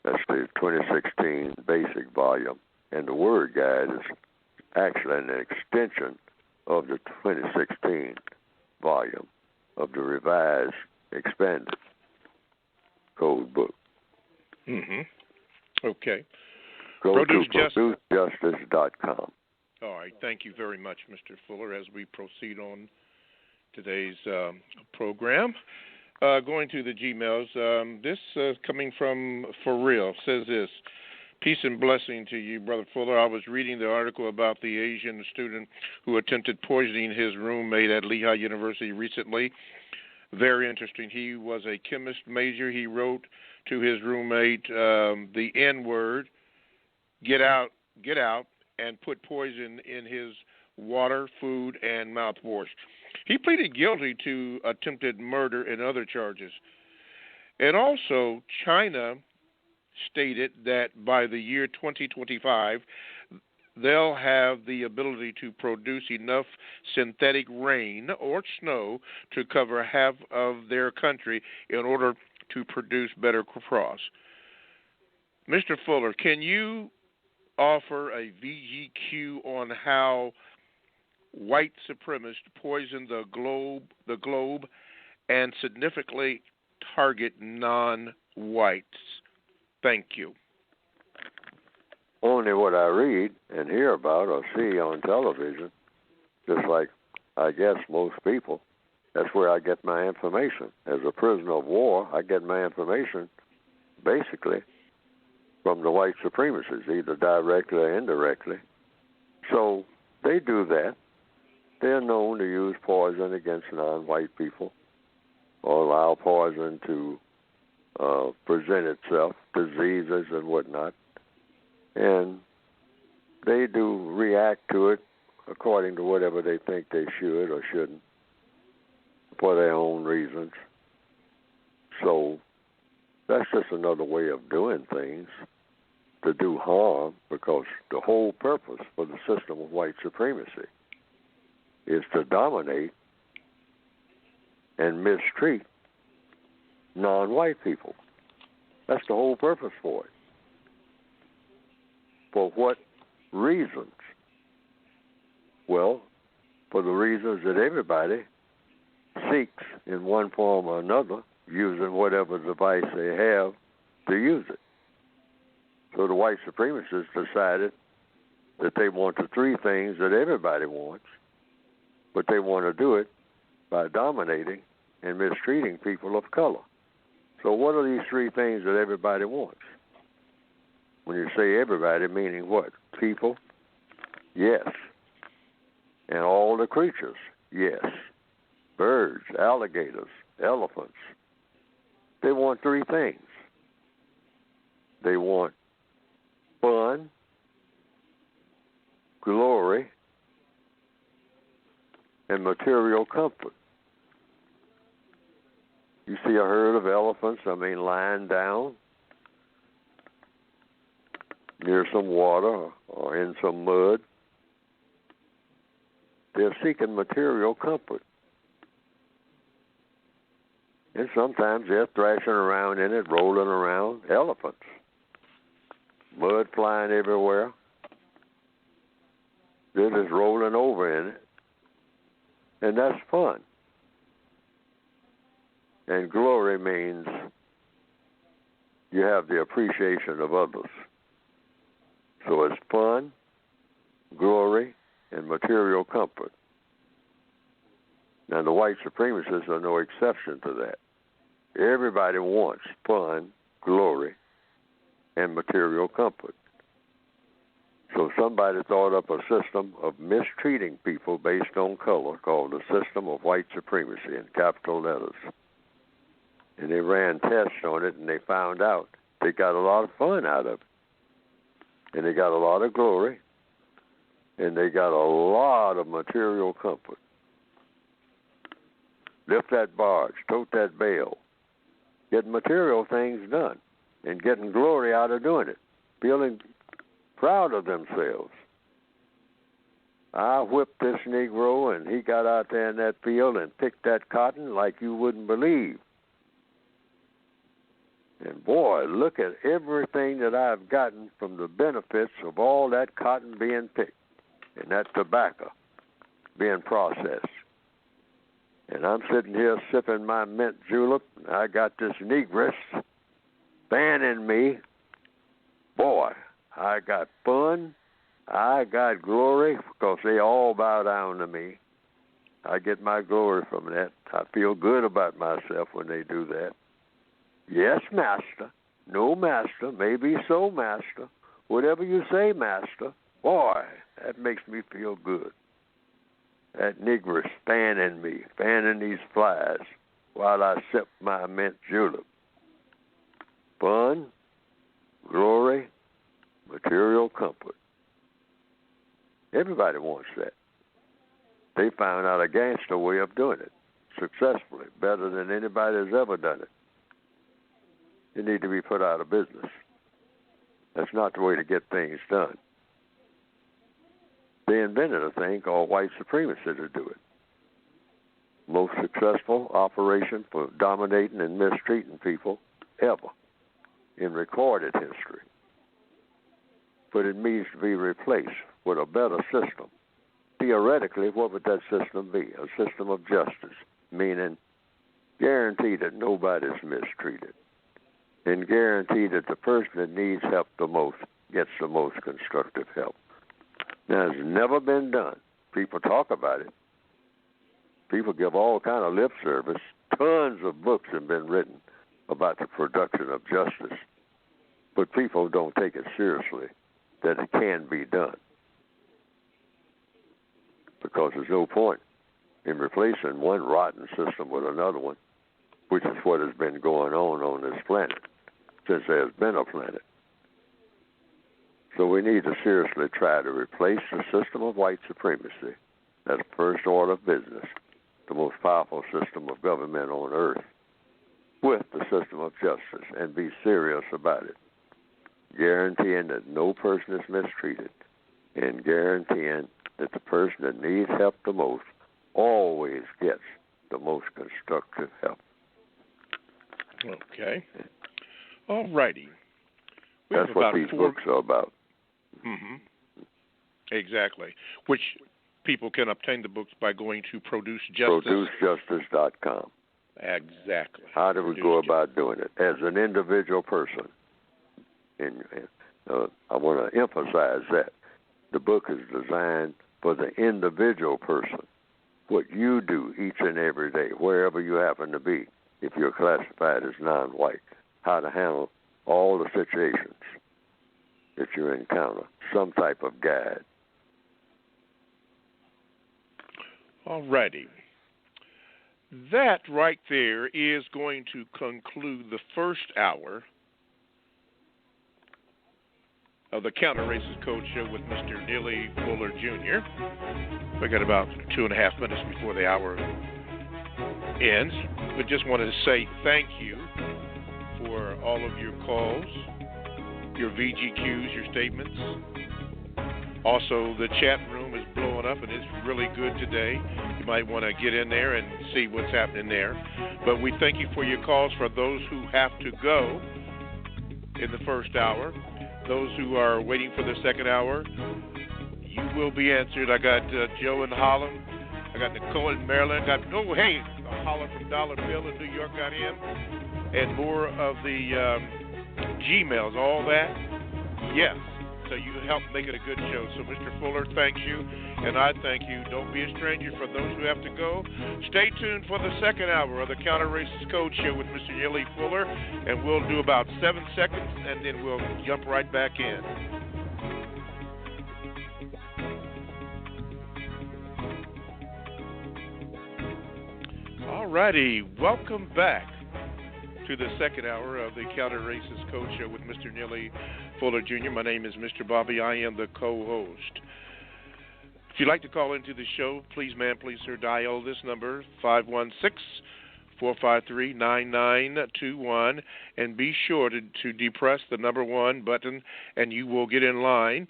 That's the 2016 basic volume. And the word guide is actually an extension of the 2016 volume of the revised, expanded code book. Mm-hmm. Okay. Go to producejustice.com. All right. Thank you very much, Mr. Fuller, as we proceed on today's program. Going to the Gmails, this coming from For Real says this: peace and blessing to you, Brother Fuller. I was reading the article about the Asian student who attempted poisoning his roommate at Lehigh University recently. Very interesting. He was a chemist major. He wrote to his roommate the N-word, get out, and put poison in his water, food, and mouthwash. He pleaded guilty to attempted murder and other charges. And also, China stated that by the year 2025, they'll have the ability to produce enough synthetic rain or snow to cover half of their country in order to produce better crops. Mr. Fuller, can you offer a VGQ on how white supremacists poison the globe, and significantly target non-whites? Thank you. Only what I read and hear about or see on television, just like I guess most people. That's where I get my information. As a prisoner of war, I get my information basically from the white supremacists, either directly or indirectly. So they do that. They're known to use poison against non-white people or allow poison to present itself, diseases and whatnot. And they do react to it according to whatever they think they should or shouldn't for their own reasons. So that's just another way of doing things to do harm, because the whole purpose for the system of white supremacy is to dominate and mistreat non-white people. That's the whole purpose for it. For what reasons? Well, for the reasons that everybody seeks in one form or another, using whatever device they have to use it. So the white supremacists decided that they want the three things that everybody wants, but they want to do it by dominating and mistreating people of color. So what are these three things that everybody wants? When you say everybody, meaning what? People? Yes. And all the creatures? Yes. Birds, alligators, elephants. They want three things. They want fun, glory, and material comfort. You see a herd of elephants, lying down near some water or in some mud. They're seeking material comfort. And sometimes they're thrashing around in it, rolling around. Elephants. Mud flying everywhere. They're just rolling over in it. And that's fun. And glory means you have the appreciation of others. So it's fun, glory, and material comfort. Now, the white supremacists are no exception to that. Everybody wants fun, glory, and material comfort. So somebody thought up a system of mistreating people based on color called the system of white supremacy in capital letters. And they ran tests on it, and they found out they got a lot of fun out of it. And they got a lot of glory, and they got a lot of material comfort. Lift that barge, tote that bale, getting material things done, and getting glory out of doing it, feeling proud of themselves. I whipped this Negro, and he got out there in that field and picked that cotton like you wouldn't believe. And boy, look at everything that I've gotten from the benefits of all that cotton being picked and that tobacco being processed. And I'm sitting here sipping my mint julep, and I got this negress fanning me. Boy, I got fun, I got glory, because they all bow down to me. I get my glory from that. I feel good about myself when they do that. Yes, master. No, master. Maybe so, master. Whatever you say, master. Boy, that makes me feel good. That negress fanning me, fanning these flies while I sip my mint julep. Fun, glory, material comfort. Everybody wants that. They found out a gangster way of doing it successfully, better than anybody's ever done it. you need to be put out of business. That's not the way to get things done. They invented a thing called white supremacy to do it. Most successful operation for dominating and mistreating people ever in recorded history. But it needs to be replaced with a better system. Theoretically, what would that system be? A system of justice, meaning guarantee that nobody's mistreated, and guarantee that the person that needs help the most gets the most constructive help. Now, it's never been done. People talk about it. People give all kind of lip service. Tons of books have been written about the production of justice, but people don't take it seriously that it can be done, because there's no point in replacing one rotten system with another one, which is what has been going on this planet since there's been a planet. So we need to seriously try to replace the system of white supremacy as first order of business, the most powerful system of government on earth, with the system of justice, and be serious about it, guaranteeing that no person is mistreated, and guaranteeing that the person that needs help the most always gets the most constructive help. Okay. All righty. That's what these books are about. Mm-hmm. Exactly. Which people can obtain the books by going to Produce Justice. ProduceJustice.com. Exactly. How do we go about doing it? As an individual person, and I want to emphasize that the book is designed for the individual person. What you do each and every day, wherever you happen to be, if you're classified as non-white, how to handle all the situations that you encounter, some type of guide. All righty. That right there is going to conclude the first hour of the Counter Racist Code Show with Mr. Neely Fuller Jr. We got about 2.5 minutes before the hour ends. But just wanted to say thank you for all of your calls, your VGQs, your statements. Also, the chat room is blowing up, and it's really good today. You might want to get in there and see what's happening there. But we thank you for your calls. For those who have to go in the first hour, those who are waiting for the second hour, you will be answered. I got Joe in Holland. I got Nicole in Maryland. Holler from Dollar Bill in New York, got him. And more of the Gmails, all that. Yes. So you helped make it a good show. So, Mr. Fuller, thanks you, and I thank you. Don't be a stranger. For those who have to go, stay tuned for the second hour of the Counter Racist Code Show with Mr. Neely Fuller, and we'll do about 7 seconds, and then we'll jump right back in. All righty, welcome back to the second hour of the Counter Racist Code Show with Mr. Neely Fuller Jr. My name is Mr. Bobby. I am the co-host. If you'd like to call into the show, please, ma'am, please, sir, dial this number, 516-453-9921, and be sure to depress the number 1 button, and you will get in line.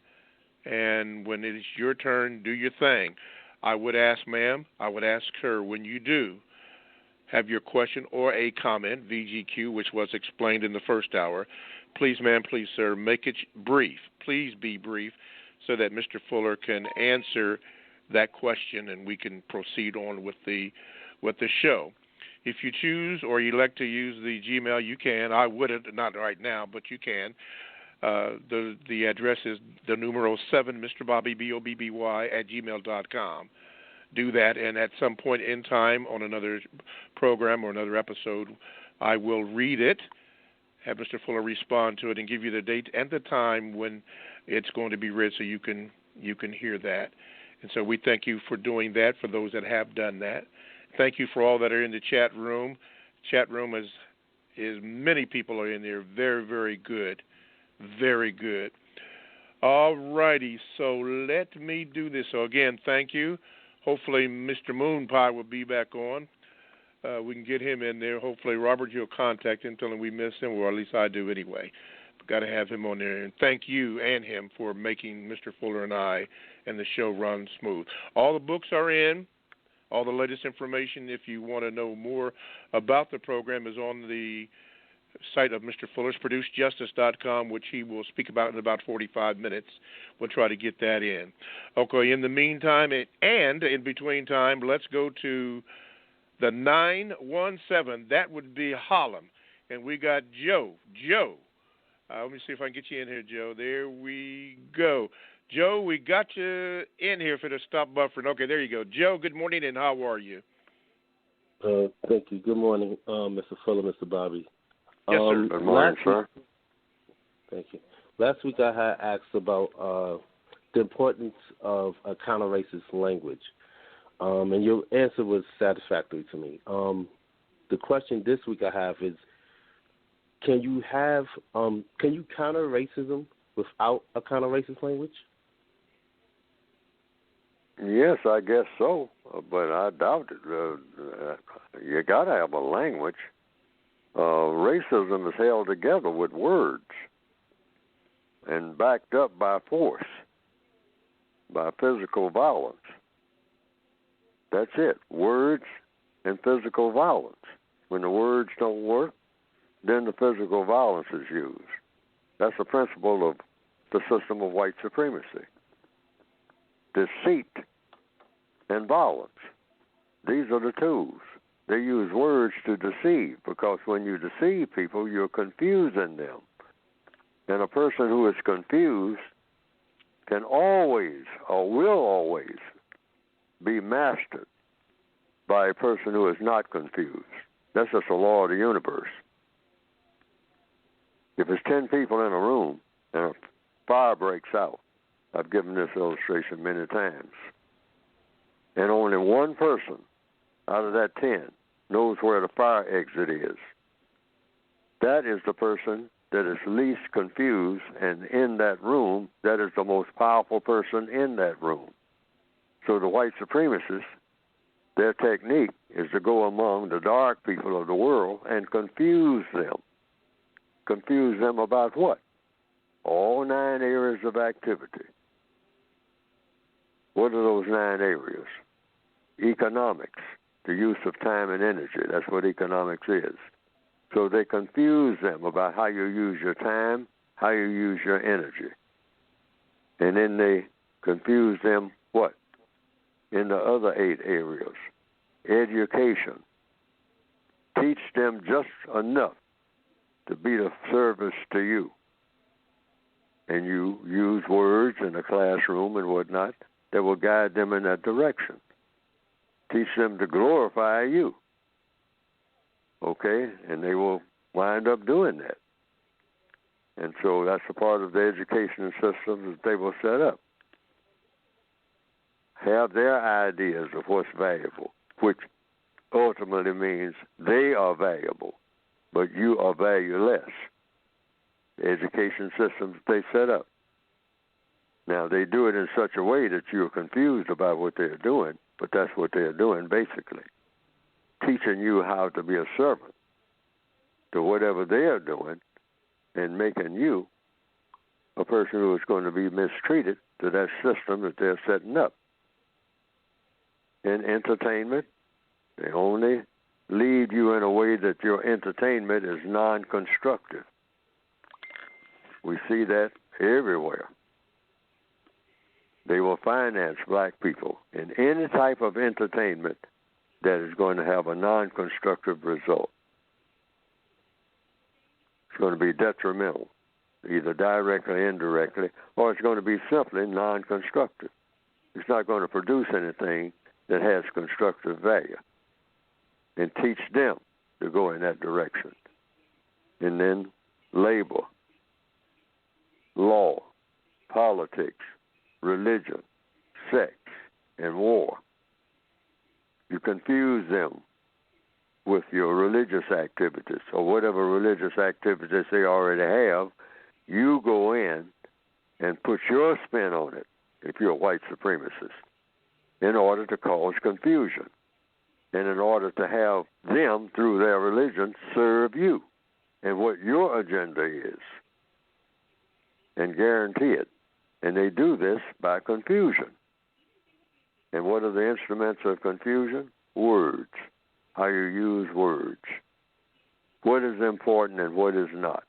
And when it is your turn, do your thing. I would ask, ma'am, I would ask her, when you do have your question or a comment, VGQ, which was explained in the first hour, please, ma'am, please, sir, make it brief. Please be brief so that Mr. Fuller can answer that question and we can proceed on with the show. If you choose or elect to use the Gmail, you can. I wouldn't, not right now, but you can. The address is the numero 7, Mr. Bobby, BOBBY, @gmail.com. Do that, and at some point in time on another program or another episode, I will read it, have Mr. Fuller respond to it, and give you the date and the time when it's going to be read so you can hear that. And so we thank you for doing that, for those that have done that. Thank you for all that are in the chat room. Chat room is many people are in there. Very, very good. Very good. All righty, so let me do this. So again, thank you. Hopefully Mr. Moon Pie will be back on. we can get him in there. Hopefully, Robert, you'll contact him, tell him we miss him, or at least I do anyway. But got to have him on there. And thank you and him for making Mr. Fuller and I and the show run smooth. All the books are in. All the latest information, if you want to know more about the program, is on the site of Mr. Fuller's, producejustice.com, which he will speak about in about 45 minutes. We'll try to get that in. Okay, in the meantime and in between time, let's go to the 917. That would be Harlem. And we got Joe. Joe. Let me see if I can get you in here, Joe. There we go. Joe, we got you in here for the stop buffering. Okay, there you go. Joe, good morning, and how are you? Thank you. Good morning, Mr. Fuller, Mr. Bobby. Yes, sir. Good morning, sir. Thank you. Last week I had asked about the importance of a counter-racist language, and your answer was satisfactory to me. The question this week I have is, can you counter racism without a counter-racist language? Yes, I guess so, but I doubt it. You got to have a language. Racism is held together with words and backed up by force, by physical violence. That's it, words and physical violence. When the words don't work, then the physical violence is used. That's the principle of the system of white supremacy. Deceit and violence. These are the tools. They use words to deceive, because when you deceive people, you're confusing them. And a person who is confused can always, or will always, be mastered by a person who is not confused. That's just the law of the universe. If there's 10 people in a room and a fire breaks out, I've given this illustration many times, and only one person out of that 10 knows where the fire exit is, that is the person that is least confused, and in that room, that is the most powerful person in that room. So the white supremacists, their technique is to go among the dark people of the world and confuse them. Confuse them about what? All 9 areas of activity. What are those 9 areas? Economics, the use of time and energy. That's what economics is. So they confuse them about how you use your time, how you use your energy. And then they confuse them, what? In the other 8 areas. Education. Teach them just enough to be of service to you. And you use words in the classroom and whatnot that will guide them in that direction. Teach them to glorify you. Okay? And they will wind up doing that. And so that's a part of the education system that they will set up. Have their ideas of what's valuable, which ultimately means they are valuable, but you are valueless. The education systems they set up. Now, they do it in such a way that you're confused about what they're doing, but that's what they're doing basically. Teaching you how to be a servant to whatever they're doing and making you a person who is going to be mistreated to that system that they're setting up. In entertainment, they only lead you in a way that your entertainment is non-constructive. We see that everywhere. They will finance black people in any type of entertainment that is going to have a non-constructive result. It's going to be detrimental, either directly or indirectly, or it's going to be simply non-constructive. It's not going to produce anything that has constructive value. And teach them to go in that direction. And then labor, law, politics, religion, sex, and war. You confuse them with your religious activities or whatever religious activities they already have. You go in and put your spin on it if you're a white supremacist in order to cause confusion. and in order to have them, through their religion, serve you and what your agenda is and guarantee it. And they do this by confusion. And what are the instruments of confusion? Words. How you use words. What is important and what is not.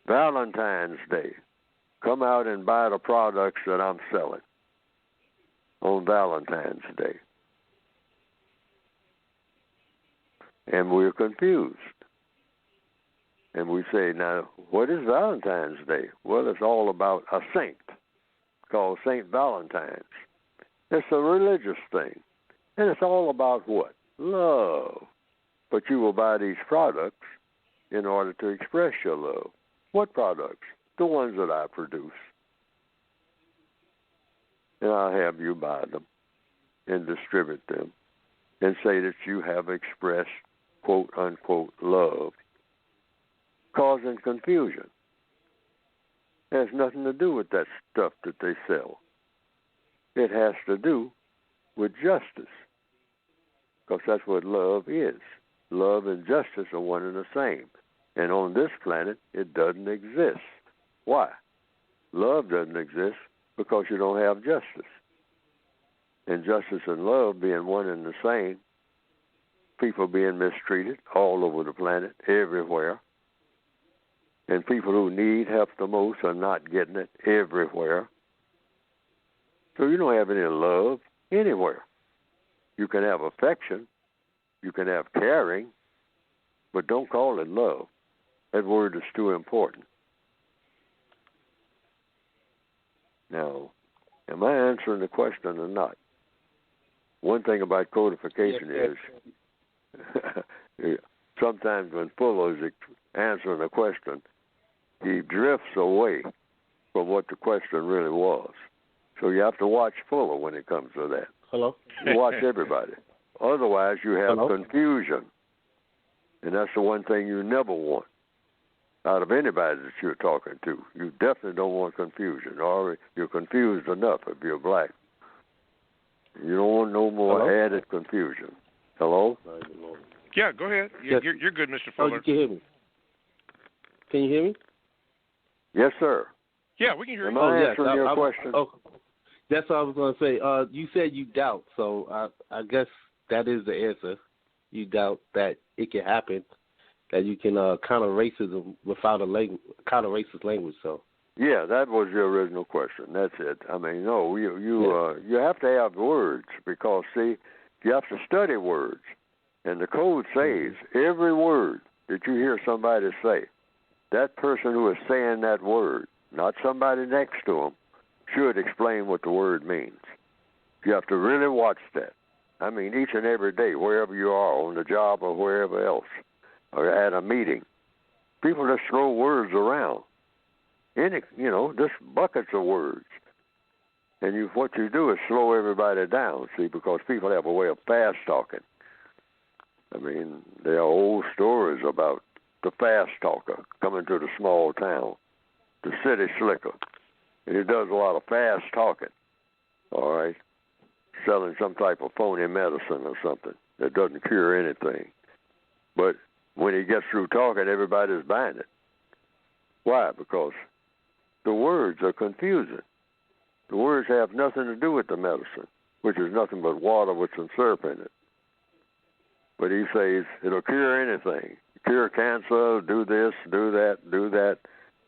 Valentine's Day. Come out and buy the products that I'm selling on Valentine's Day. And we're confused. And we say, now, what is Valentine's Day? Well, it's all about a saint called St. Valentine's. It's a religious thing. And it's all about what? Love. But you will buy these products in order to express your love. What products? The ones that I produce. And I'll have you buy them and distribute them and say that you have expressed, quote, unquote, love, causing confusion. It has nothing to do with that stuff that they sell. It has to do with justice, because that's what love is. Love and justice are one and the same. And on this planet, it doesn't exist. Why? Love doesn't exist because you don't have justice. And justice and love being one and the same, people being mistreated all over the planet, everywhere. And people who need help the most are not getting it everywhere. So you don't have any love anywhere. You can have affection, you can have caring, but don't call it love. That word is too important. Now, am I answering the question or not? One thing about codification is sometimes when Fuller is answering a question, he drifts away from what the question really was. So you have to watch Fuller when it comes to that. Hello? You watch everybody. Otherwise, you have confusion. And that's the one thing you never want out of anybody that you're talking to. You definitely don't want confusion, or you're confused enough if you're black. You don't want no more added confusion. Hello? Yeah, go ahead. You're good, Mr. Fuller. Oh, you can hear me. Can you hear me? Yes, sir. Yeah, we can hear you. Am I answering your question? That's what I was going to say. You said you doubt, so I guess that is the answer. You doubt that it can happen, that you can counter racism without counter racist language. So. Yeah, that was your original question. That's it. I mean, no, you have to have words because, see, you have to study words. And the code says every word that you hear somebody say, that person who is saying that word, not somebody next to them, should explain what the word means. You have to really watch that. I mean, each and every day, wherever you are, on the job or wherever else, or at a meeting, people just throw words around. Just buckets of words. And what you do is slow everybody down, see, because people have a way of fast talking. I mean, there are old stories about the fast talker coming to the small town, the city slicker. And he does a lot of fast talking, all right, selling some type of phony medicine or something that doesn't cure anything. But when he gets through talking, everybody's buying it. Why? Because the words are confusing. The words have nothing to do with the medicine, which is nothing but water with some syrup in it. But he says it'll cure anything. Cure cancer, do this, do that, do that.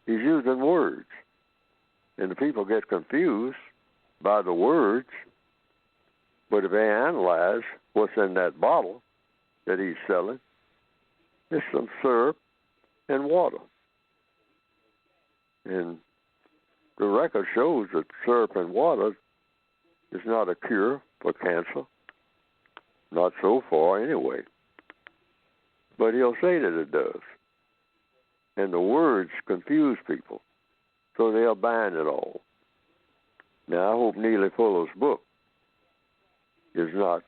He's using words. And the people get confused by the words. But if they analyze what's in that bottle that he's selling, it's some syrup and water. And the record shows that syrup and water is not a cure for cancer. Not so far, anyway. But he'll say that it does. And the words confuse people, so they're buying it all. Now, I hope Neely Fuller's book is not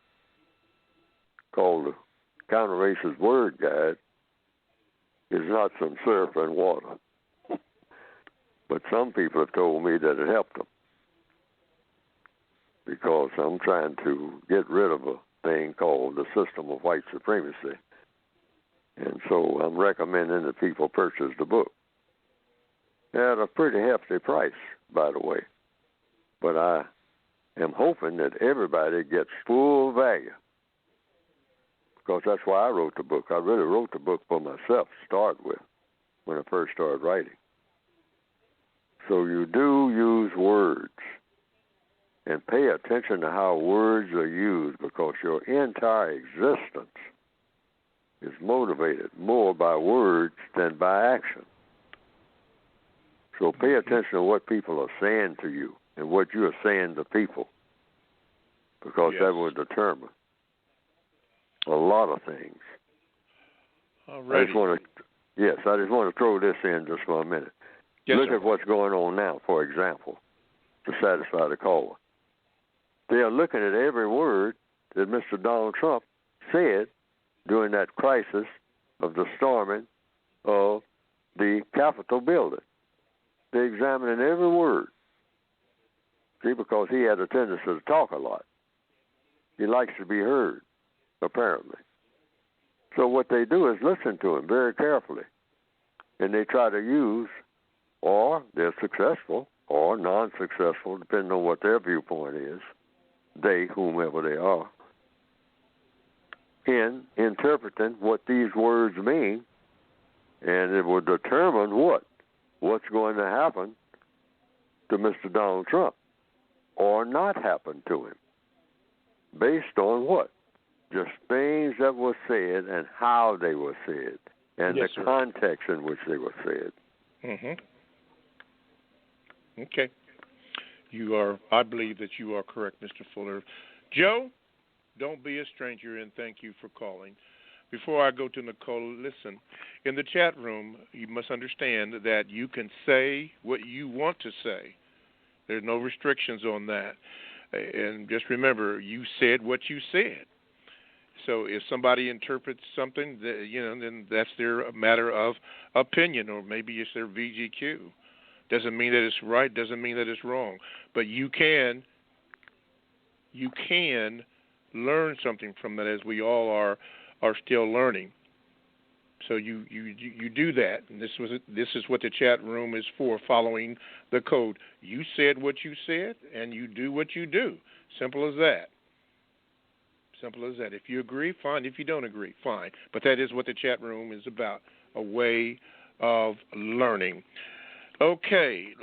called the Counter-Racist Word Guide, is not some syrup and water. But some people have told me that it helped them, because I'm trying to get rid of a thing called the system of white supremacy. And so I'm recommending that people purchase the book at a pretty hefty price, by the way. But I am hoping that everybody gets full value, because that's why I wrote the book. I really wrote the book for myself to start with when I first started writing. So you do use words, and pay attention to how words are used, because your entire existence is motivated more by words than by action. So pay attention to what people are saying to you and what you are saying to people, because that will determine a lot of things. Alrighty. I just want to throw this in just for a minute. Yes, Look sir. at what's going on now, for example, to satisfy the caller. They are looking at every word that Mr. Donald Trump said during that crisis of the storming of the Capitol building. They're examining every word. See, because he had a tendency to talk a lot. He likes to be heard, apparently. So what they do is listen to him very carefully. And they try to use, or they're successful or non-successful, depending on what their viewpoint is, they, whomever they are, in interpreting what these words mean, and it will determine what's going to happen to Mr. Donald Trump or not happen to him, based on what? Just things that were said and how they were said, and Yes, the sir. context in which they were said. Mm-hmm. Okay. I believe that you are correct, Mr. Fuller. Joe, don't be a stranger, and thank you for calling. Before I go to Nicole, listen, in the chat room, you must understand that you can say what you want to say. There's no restrictions on that. And just remember, you said what you said. So if somebody interprets something, then that's their matter of opinion, or maybe it's their VGQ. Doesn't mean that it's right, doesn't mean that it's wrong. But you can learn something from that, as we all are still learning. So you do that, and this is what the chat room is for, following the code. You said what you said, and you do what you do. Simple as that. Simple as that. If you agree, fine. If you don't agree, fine. But that is what the chat room is about, a way of learning. Okay,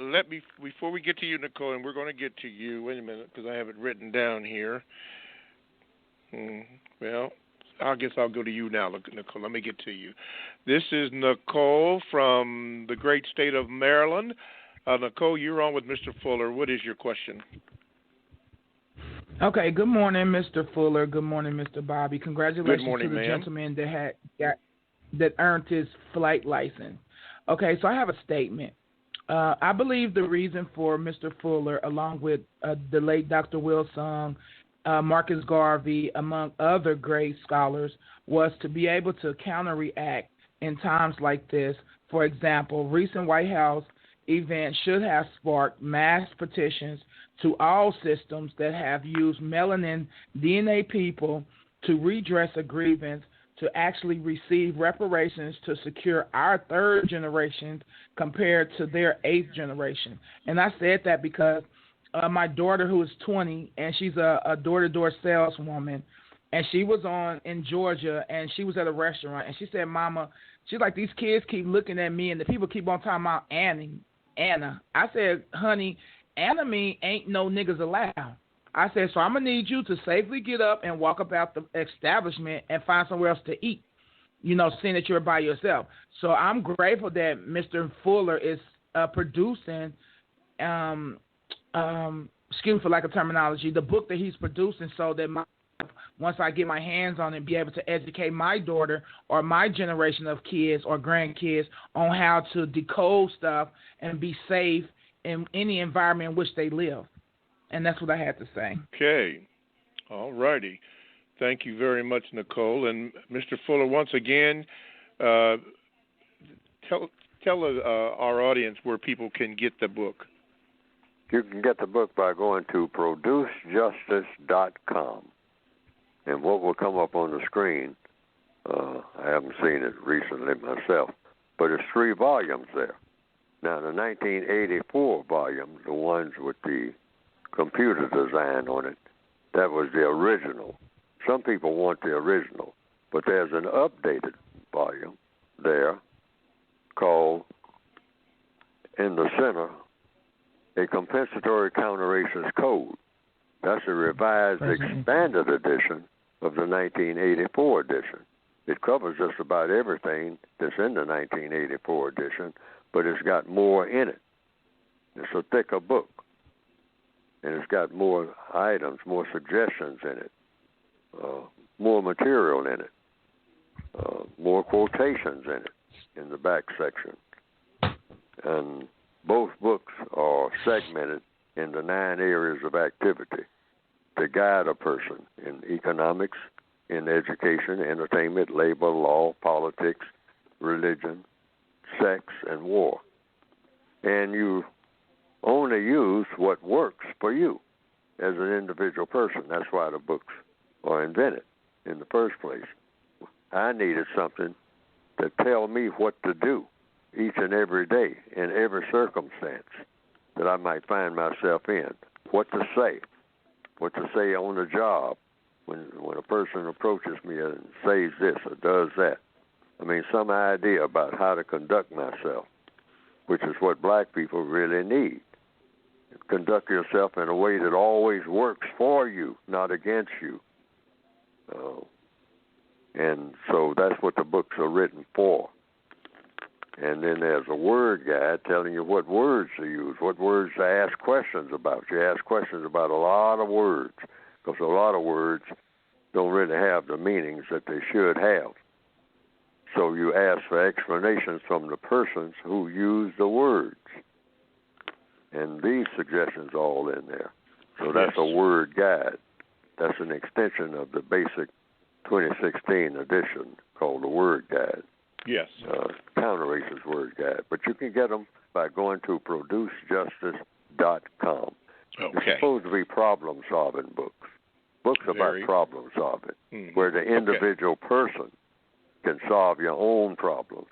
before we get to you, Nicole, and we're going to get to you. Wait a minute, because I have it written down here. Well, I guess I'll go to you now, Nicole. Let me get to you. This is Nicole from the great state of Maryland. Nicole, you're on with Mr. Fuller. What is your question? Okay, good morning, Mr. Fuller. Good morning, Mr. Bobby. Congratulations Good morning, to the ma'am. gentleman that earned his flight license. Okay, so I have a statement. I believe the reason for Mr. Fuller, along with the late Dr. Wilson, Marcus Garvey, among other great scholars, was to be able to counteract in times like this. For example, recent White House events should have sparked mass petitions to all systems that have used melanin DNA people to redress a grievance, to actually receive reparations to secure our third generation compared to their eighth generation. And I said that because my daughter, who is 20, and she's a door-to-door saleswoman, and she was in Georgia, and she was at a restaurant, and she said, Mama, she's like, these kids keep looking at me, and the people keep on talking about Anna. I said, honey, Anna mean ain't no niggas allowed. I said, so I'm going to need you to safely get up and walk about the establishment and find somewhere else to eat, seeing that you're by yourself. So I'm grateful that Mr. Fuller is producing, excuse me for lack of terminology, the book that he's producing, so that once I get my hands on it, be able to educate my daughter or my generation of kids or grandkids on how to decode stuff and be safe in any environment in which they live. And that's what I had to say. Okay. All righty. Thank you very much, Nicole. And Mr. Fuller, once again, tell our audience where people can get the book. You can get the book by going to producejustice.com. And what will come up on the screen, I haven't seen it recently myself, but it's 3 volumes there. Now, the 1984 volume, the ones with the computer design on it, that was the original. Some people want the original, but there's an updated volume there called, in the center, A Compensatory Counter-Racist Code. That's a revised, expanded edition of the 1984 edition. It covers just about everything that's in the 1984 edition, but it's got more in it. It's a thicker book, and it's got more items, more suggestions in it, more material in it, more quotations in it in the back section. And both books are segmented into 9 areas of activity to guide a person in economics, in education, entertainment, labor, law, politics, religion, sex, and war. And you only use what works for you as an individual person. That's why the books are invented in the first place. I needed something to tell me what to do each and every day in every circumstance that I might find myself in, what to say on the job when a person approaches me and says this or does that. I mean, some idea about how to conduct myself, which is what black people really need. Conduct yourself in a way that always works for you, not against you. And so that's what the books are written for. And then there's a word guide telling you what words to use, what words to ask questions about. You ask questions about a lot of words, because a lot of words don't really have the meanings that they should have. So you ask for explanations from the persons who use the words. And these suggestions are all in there. So that's a word guide. That's an extension of the basic 2016 edition called the Word Guide. Yes. Counter-Racist Word Guide. But you can get them by going to producejustice.com. Okay. It's supposed to be problem-solving books. Books about problem-solving, where the individual person can solve your own problems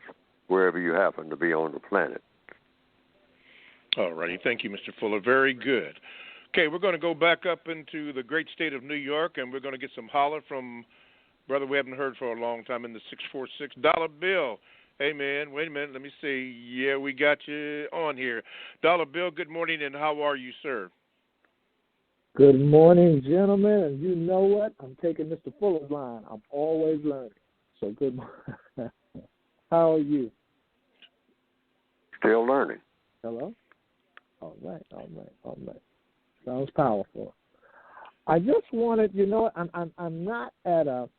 wherever you happen to be on the planet. All righty. Thank you, Mr. Fuller. Very good. Okay, we're going to go back up into the great state of New York, and we're going to get some holler from brother we haven't heard for a long time in the 646 Dollar Bill. Hey, man, wait a minute. Let me see. Yeah, we got you on here. Dollar Bill, good morning, and how are you, sir? Good morning, gentlemen. And you know what? I'm taking Mr. Fuller's line. I'm always learning. So good morning. How are you? Still learning. Hello? All right. Sounds powerful. I just wanted, you know, I'm not at a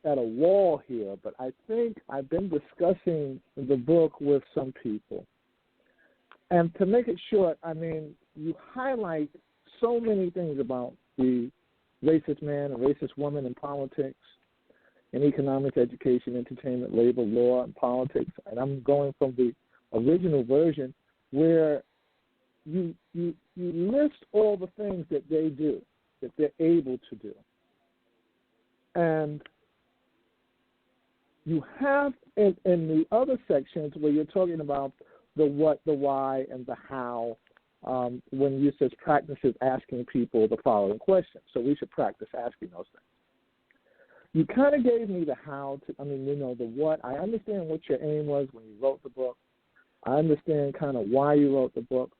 wall here, but I think I've been discussing the book with some people. And to make it short, I mean, you highlight so many things about the racist man and racist woman in politics, in economics, education, entertainment, labor, law, and politics. And I'm going from the original version where you list all the things that they do, that they're able to do. And you have in the other sections where you're talking about the what, the why, and the how, when you says practices asking people the following questions. So we should practice asking those things. You kind of gave me the how, the what. I understand what your aim was when you wrote the book. I understand kind of why you wrote the book.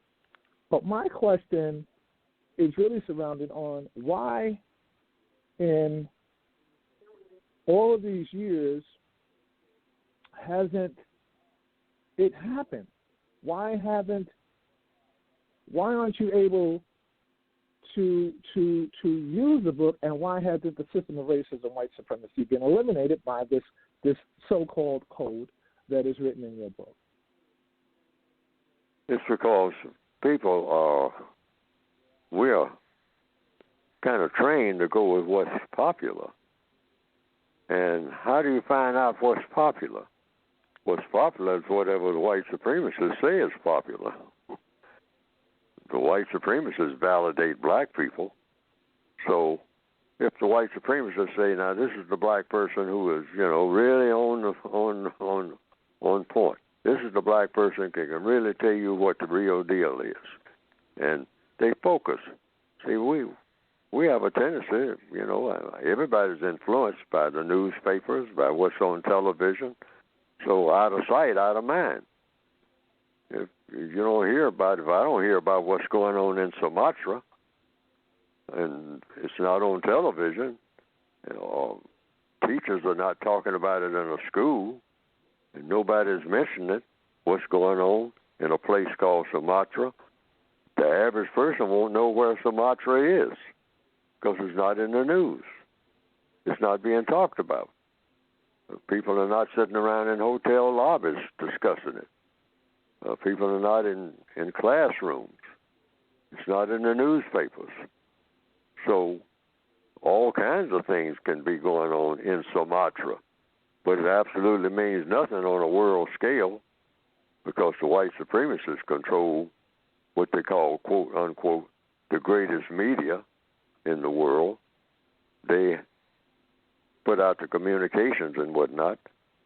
But my question is really surrounded on why in all of these years hasn't it happened? Why aren't you able to use the book, and why hasn't the system of racism and white supremacy been eliminated by this so-called code that is written in your book? It's because people we're kind of trained to go with what's popular. And how do you find out what's popular? What's popular is whatever the white supremacists say is popular. The white supremacists validate black people. So if the white supremacists say, now this is the black person who is, really on point. This is the black person who can really tell you what the real deal is. And they focus. See, we have a tendency, everybody's influenced by the newspapers, by what's on television. So out of sight, out of mind. If you don't hear about it, if I don't hear about what's going on in Sumatra, and it's not on television, teachers are not talking about it in a school, and nobody's mentioning it, what's going on in a place called Sumatra, the average person won't know where Sumatra is because it's not in the news. It's not being talked about. People are not sitting around in hotel lobbies discussing it. People are not in classrooms. It's not in the newspapers. So all kinds of things can be going on in Sumatra, but it absolutely means nothing on a world scale because the white supremacists control what they call, quote, unquote, the greatest media in the world. They put out the communications and whatnot,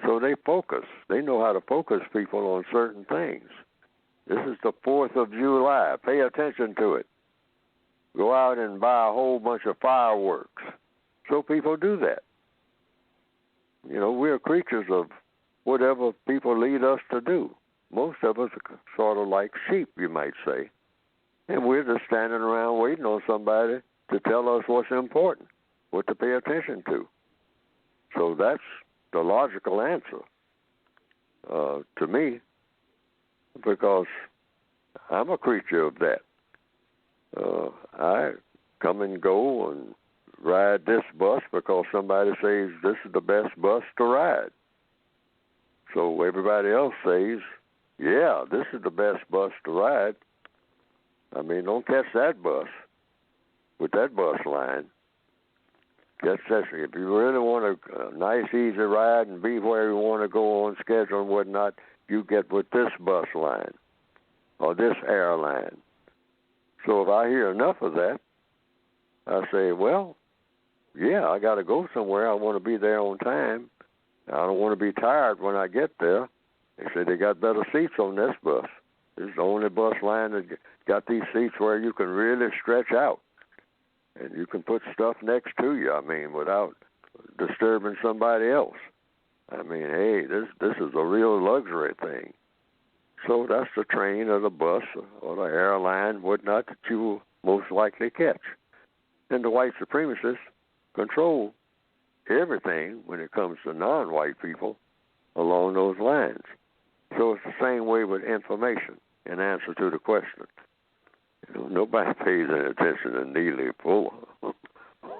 so they focus. They know how to focus people on certain things. This is the 4th of July. Pay attention to it. Go out and buy a whole bunch of fireworks. So people do that. We're creatures of whatever people lead us to do. Most of us are sort of like sheep, you might say. And we're just standing around waiting on somebody to tell us what's important, what to pay attention to. So that's the logical answer to me, because I'm a creature of that. I come and go and ride this bus because somebody says this is the best bus to ride. So everybody else says, yeah, this is the best bus to ride. I mean, don't catch that bus with that bus line. If you really want a nice, easy ride and be where you want to go on schedule and whatnot, you get with this bus line or this airline. So if I hear enough of that, I say, well, yeah, I got to go somewhere. I want to be there on time. I don't want to be tired when I get there. They say they got better seats on this bus. This is the only bus line that got these seats where you can really stretch out. And you can put stuff next to you, without disturbing somebody else. Hey, this is a real luxury thing. So that's the train or the bus or the airline, whatnot, that you will most likely catch. And the white supremacists control everything when it comes to non-white people along those lines. So it's the same way with information in answer to the question. Nobody pays any attention to Neely Fuller.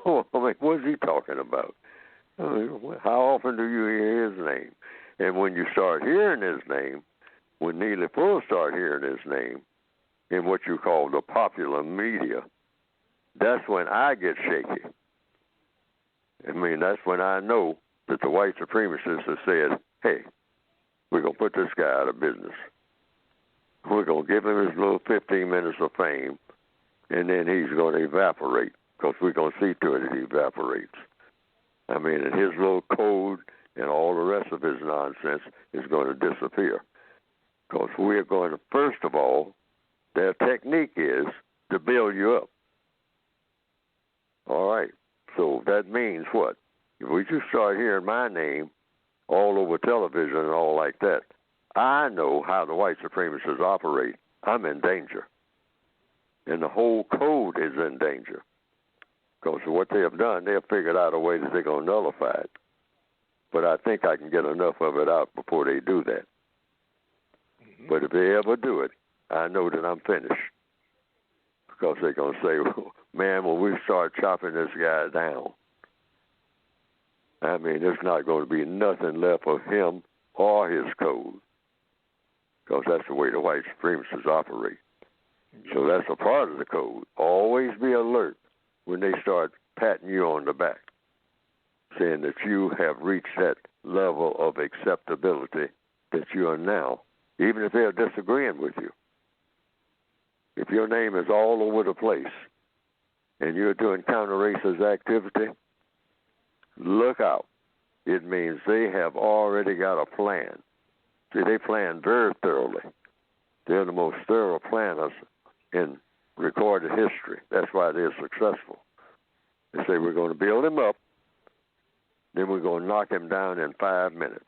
What's he talking about? How often do you hear his name? And when you start hearing his name, when Neely Fuller start hearing his name in what you call the popular media, that's when I get shaky. That's when I know that the white supremacists have said, hey, we're going to put this guy out of business. We're going to give him his little 15 minutes of fame, and then he's going to evaporate because we're going to see to it that he evaporates. And his little code and all the rest of his nonsense is going to disappear because we're going to, first of all, their technique is to build you up. All right. So that means what? If we just start hearing my name all over television and all like that, I know how the white supremacists operate. I'm in danger. And the whole code is in danger. Because of what they have done, they have figured out a way that they're going to nullify it. But I think I can get enough of it out before they do that. Mm-hmm. But if they ever do it, I know that I'm finished. Because they're going to say, well, man, when we start chopping this guy down, there's not going to be nothing left of him or his code. Because that's the way the white supremacists operate. So that's a part of the code. Always be alert when they start patting you on the back, saying that you have reached that level of acceptability that you are now, even if they're disagreeing with you. If your name is all over the place, and you're doing counter-racist activity, look out. It means they have already got a plan. See, they plan very thoroughly. They're the most thorough planners in recorded history. That's why they're successful. They say, we're going to build him up, then we're going to knock him down in 5 minutes.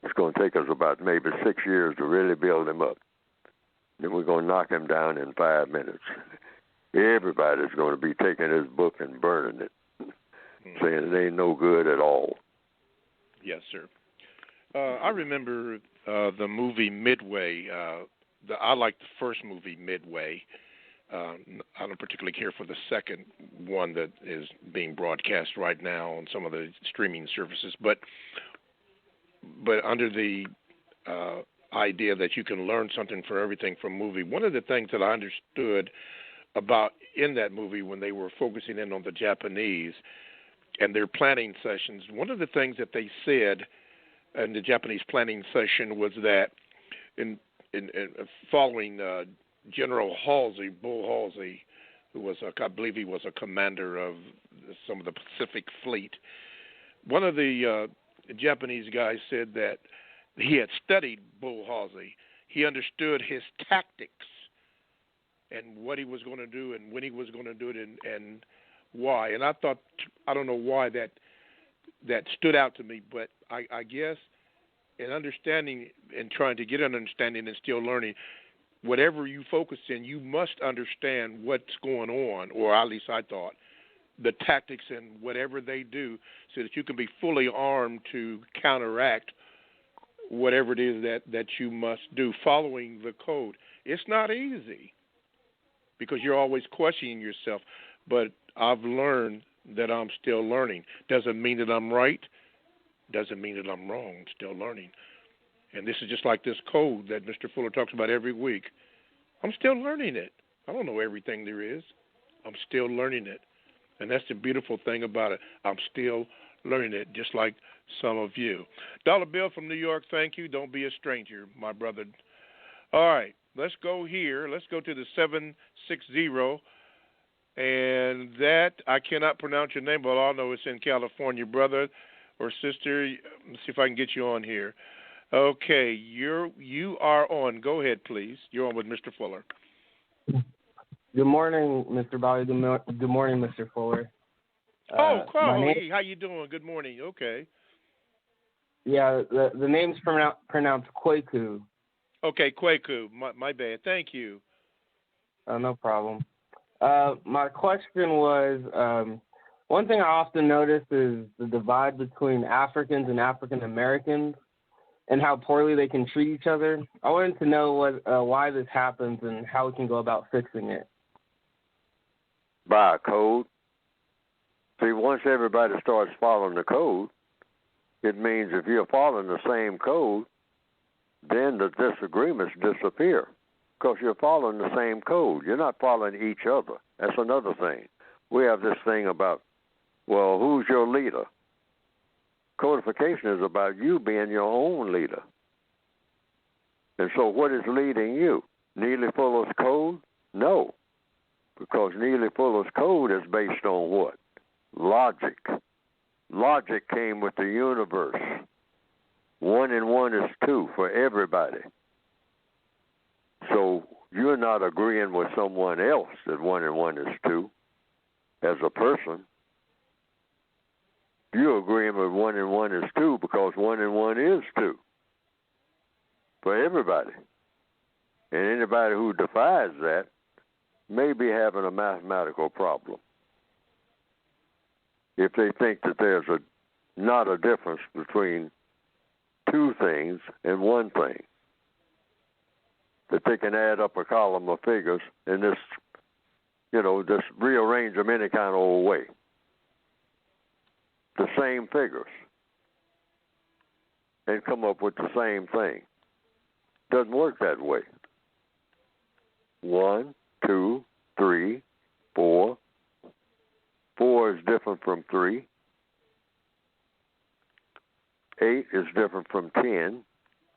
It's going to take us about maybe 6 years to really build him up. Then we're going to knock him down in 5 minutes. Everybody's going to be taking his book and burning it, saying it ain't no good at all. Yes, sir. I remember the movie Midway. I like the first movie, Midway. I don't particularly care for the second one that is being broadcast right now on some of the streaming services, but under the idea that you can learn something for everything from a movie, one of the things that I understood about in that movie when they were focusing in on the Japanese and their planning sessions, one of the things that they said in the Japanese planning session was that in following General Halsey, Bull Halsey, who was, I believe he was a commander of some of the Pacific Fleet, one of the Japanese guys said that he had studied Bull Halsey. He understood his tactics and what he was going to do and when he was going to do it and why. And I thought, I don't know why that stood out to me, but I guess in understanding and trying to get an understanding and still learning, whatever you focus in, you must understand what's going on, or at least I thought, the tactics and whatever they do so that you can be fully armed to counteract whatever it is that you must do, following the code. It's not easy because you're always questioning yourself, but I've learned that I'm still learning. Doesn't mean that I'm right. Doesn't mean that I'm wrong. I'm still learning. And this is just like this code that Mr. Fuller talks about every week. I'm still learning it. I don't know everything there is. I'm still learning it. And that's the beautiful thing about it. I'm still learning it, just like some of you. Dollar Bill from New York, thank you. Don't be a stranger, my brother. All right, let's go here. Let's go to the 760. And that, I cannot pronounce your name, but all I know it's in California, brother or sister. Let's see if I can get you on here. Okay, you are on. Go ahead, please. You're on with Mr. Fuller. Good morning, Mr. Bobby. Good morning, Mr. Fuller. Hey, how you doing? Good morning. Okay. Yeah, the name's pronounced Kwaku. Okay, Kwaku. My bad. Thank you. No problem. My question was, one thing I often notice is the divide between Africans and African Americans and how poorly they can treat each other. I wanted to know why this happens and how we can go about fixing it. By a code. See, once everybody starts following the code, it means if you're following the same code, then the disagreements disappear because you're following the same code. You're not following each other. That's another thing. We have this thing about, well, who's your leader? Codification is about you being your own leader. And so what is leading you? Neely Fuller's code? No. Because Neely Fuller's code is based on what? Logic. Logic came with the universe. 1 and 1 is 2 for everybody. So you're not agreeing with someone else that 1 and 1 is 2 as a person. You're agreeing with 1 and 1 is 2 because 1 and 1 is 2 for everybody. And anybody who defies that may be having a mathematical problem. If they think that there's not a difference between two things and one thing, that they can add up a column of figures and just rearrange them any kind of old way. The same figures and come up with the same thing. Doesn't work that way. 1, 2, 3, 4. 4 is different from 3. 8 is different from 10.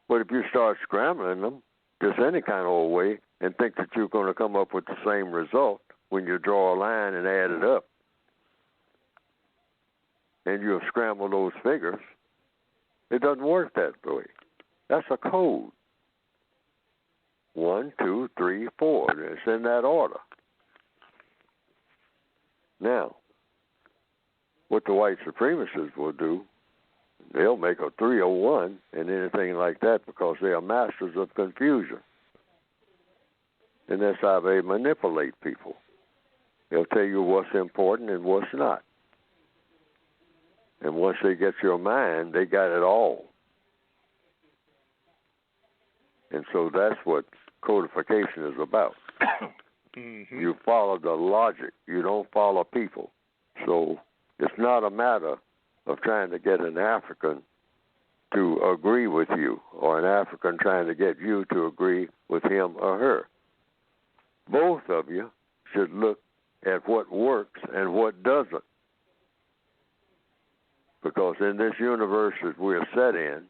But if you start scrambling them just any kind of old way and think that you're going to come up with the same result, when you draw a line and add it up, and you scramble those figures, it doesn't work that way. That's a code. 1, 2, 3, 4. It's in that order. Now, what the white supremacists will do, they'll make a 301 and anything like that because they are masters of confusion. And that's how they manipulate people. They'll tell you what's important and what's not. And once they get your mind, they got it all. And so that's what codification is about. Mm-hmm. You follow the logic. You don't follow people. So it's not a matter of trying to get an African to agree with you or an African trying to get you to agree with him or her. Both of you should look at what works and what doesn't. Because in this universe that we're set in,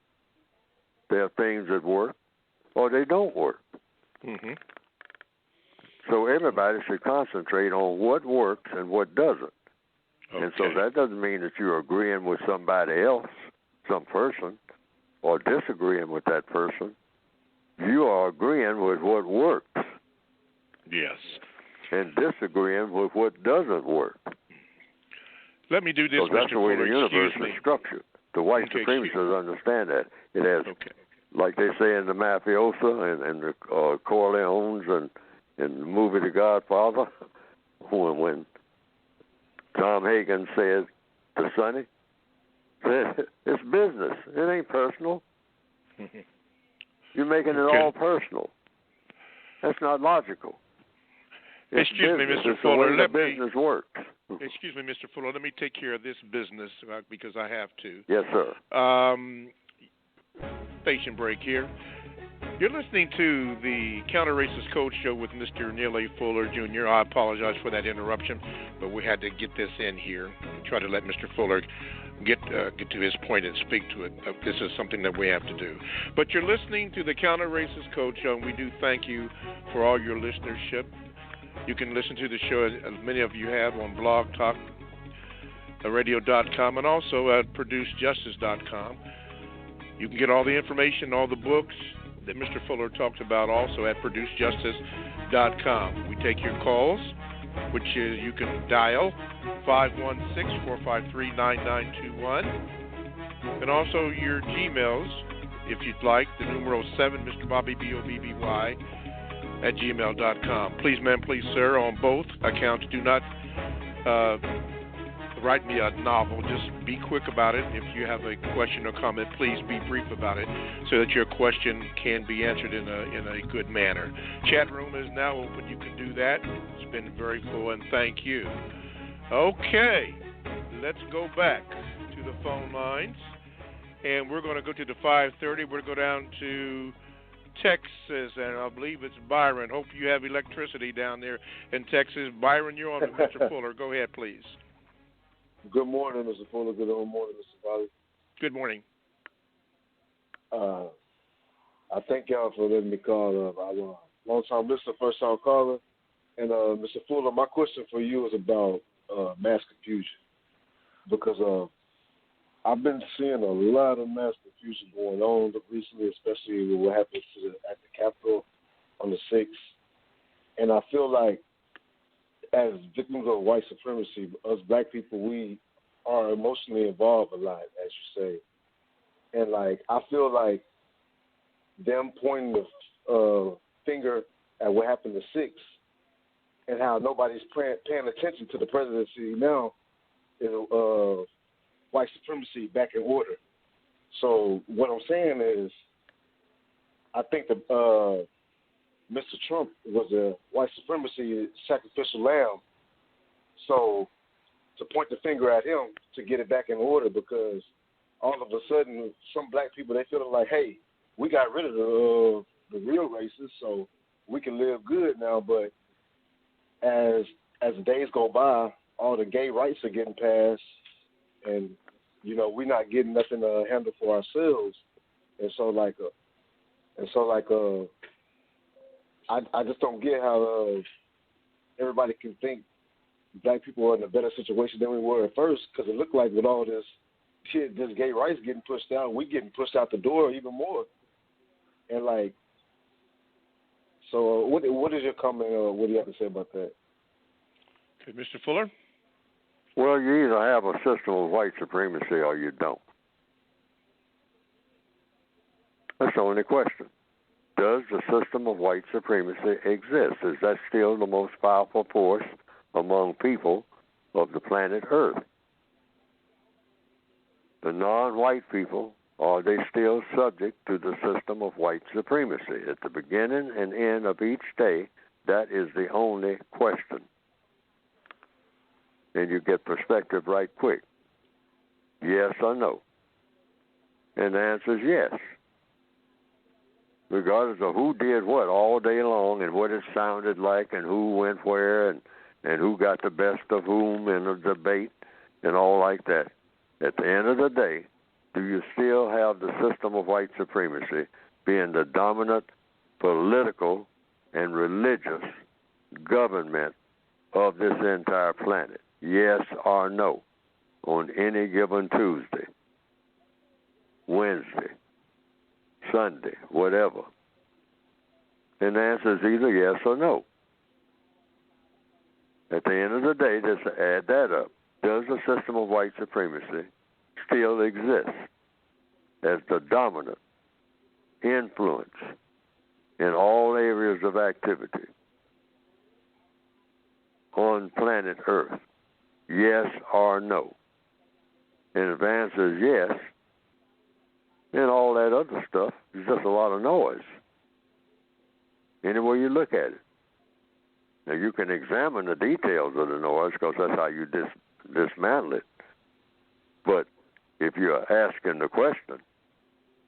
there are things that work or they don't work. Mm-hmm. So everybody should concentrate on what works and what doesn't. Okay. And so that doesn't mean that you're agreeing with somebody else, some person, or disagreeing with that person. You are agreeing with what works. Yes. And disagreeing with what doesn't work. Let me do this, so that's Mr. the way Fuller. the universe Excuse is me. structured. The white supremacists understand that. It has, like they say in the mafiosa and the Corleones and in the movie The Godfather, when Tom Hagen said to Sonny, said, it's business. It ain't personal. You're making it all personal. That's not logical. It's Excuse me, business. Mr. It's Fuller. the way the business works. Excuse me, Mr. Fuller. Let me take care of this business because I have to. Yes, sir. Station break here. You're listening to the Counter Racist Code Show with Mr. Neely Fuller Jr. I apologize for that interruption, but we had to get this in here and try to let Mr. Fuller get to his point and speak to it. This is something that we have to do. But you're listening to the Counter Racist Code Show, and we do thank you for all your listenership. You can listen to the show, as many of you have, on blogtalkradio.com and also at producejustice.com. You can get all the information, all the books that Mr. Fuller talked about also at producejustice.com. We take your calls, which is you can dial 516-453-9921, and also your Gmails, if you'd like, the numeral 7, Mr. Bobby, B-O-B-B-Y, at gmail.com. Please, ma'am, please, sir, on both accounts, do not write me a novel. Just be quick about it. If you have a question or comment, please be brief about it so that your question can be answered in a good manner. Chat room is now open. You can do that. It's been very full, and thank you. Okay, let's go back to the phone lines, and we're going to go to the 530. We're going to go down to Texas, and I believe it's Byron. Hope you have electricity down there in Texas. Byron, you're on with Mr. Fuller. Go ahead, please. Good morning, Mr. Fuller. Good morning, Mr. Bobby. Good morning. I thank y'all for letting me call. I'm a long-time listener, first-time caller. And, Mr. Fuller, my question for you is about mass confusion. Because I've been seeing a lot of mass confusion going on recently, especially with what happened at the Capitol on the 6th. And I feel like as victims of white supremacy, us black people, we are emotionally involved a lot, as you say. And, like, I feel like them pointing the finger at what happened the 6th and how nobody's paying attention to the presidency now is white supremacy back in order. So what I'm saying is I think that Mr. Trump was a white supremacy sacrificial lamb. So to point the finger at him to get it back in order, because all of a sudden some black people, they feeling like, hey, we got rid of the real racists, so we can live good now. But as the days go by, all the gay rights are getting passed, and you know we're not getting nothing to handle for ourselves, and so I just don't get how everybody can think black people are in a better situation than we were at first, because it looked like with all this shit, this gay rights getting pushed out, we getting pushed out the door even more. And like, so what is your comment? What do you have to say about that? Okay, Mr. Fuller. Well, you either have a system of white supremacy or you don't. That's the only question. Does the system of white supremacy exist? Is that still the most powerful force among people of the planet Earth? The non-white people, are they still subject to the system of white supremacy? At the beginning and end of each day, that is the only question. And you get perspective right quick. Yes or no? And the answer is yes. Regardless of who did what all day long and what it sounded like and who went where and who got the best of whom in a debate and all like that. At the end of the day, do you still have the system of white supremacy being the dominant political and religious government of this entire planet? Yes or no? On any given Tuesday, Wednesday, Sunday, whatever. And the answer is either yes or no. At the end of the day, just add that up. Does the system of white supremacy still exist as the dominant influence in all areas of activity on planet Earth? Yes or no? And if the answer is yes, then all that other stuff is just a lot of noise. Any way you look at it. Now, you can examine the details of the noise because that's how you dismantle it. But if you're asking the question,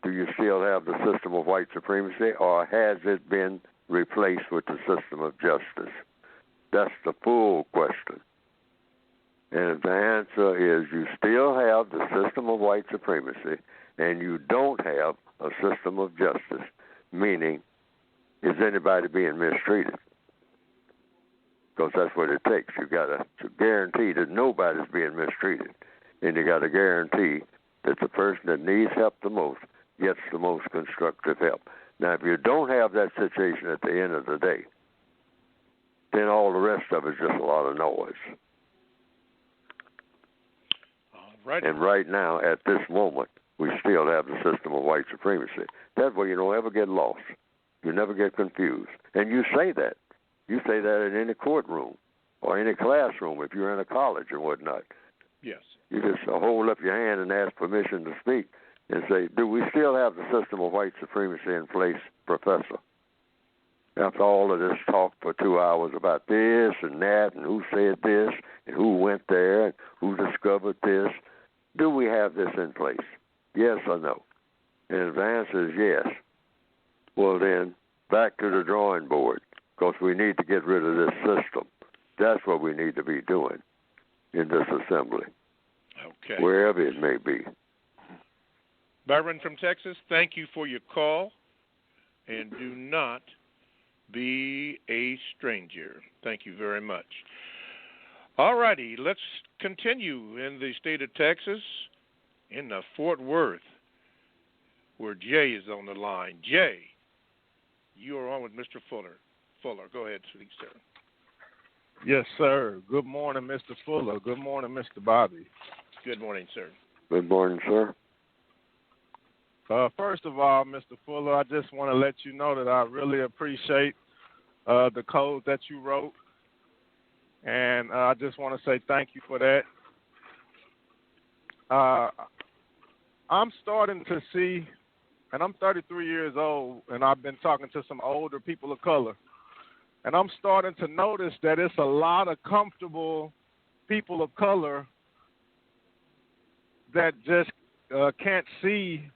do you still have the system of white supremacy, or has it been replaced with the system of justice? That's the full question. And if the answer is you still have the system of white supremacy and you don't have a system of justice, meaning, is anybody being mistreated? Because that's what it takes. You got to guarantee that nobody's being mistreated. And you got to guarantee that the person that needs help the most gets the most constructive help. Now, if you don't have that situation at the end of the day, then all the rest of it is just a lot of noise. Right. And right now, at this moment, we still have the system of white supremacy. That way you don't ever get lost. You never get confused. And you say that. You say that in any courtroom or any classroom if you're in a college or whatnot. Yes. You just hold up your hand and ask permission to speak and say, do we still have the system of white supremacy in place, Professor? After all of this talk for 2 hours about this and that and who said this and who went there and who discovered this, do we have this in place? Yes or no? And if the answer is yes, well then, back to the drawing board, because we need to get rid of this system. That's what we need to be doing in this assembly, okay, wherever it may be. Byron from Texas, thank you for your call, and do not be a stranger. Thank you very much. All righty, let's continue in the state of Texas, in the Fort Worth, where Jay is on the line. Jay, you are on with Mr. Fuller. Fuller, go ahead, please, sir. Yes, sir. Good morning, Mr. Fuller. Good morning, Mr. Bobby. Good morning, sir. Good morning, sir. First of all, Mr. Fuller, I just want to let you know that I really appreciate the code that you wrote, and I just want to say thank you for that. I'm starting to see, and I'm 33 years old, and I've been talking to some older people of color, and I'm starting to notice that it's a lot of comfortable people of color that just can't seem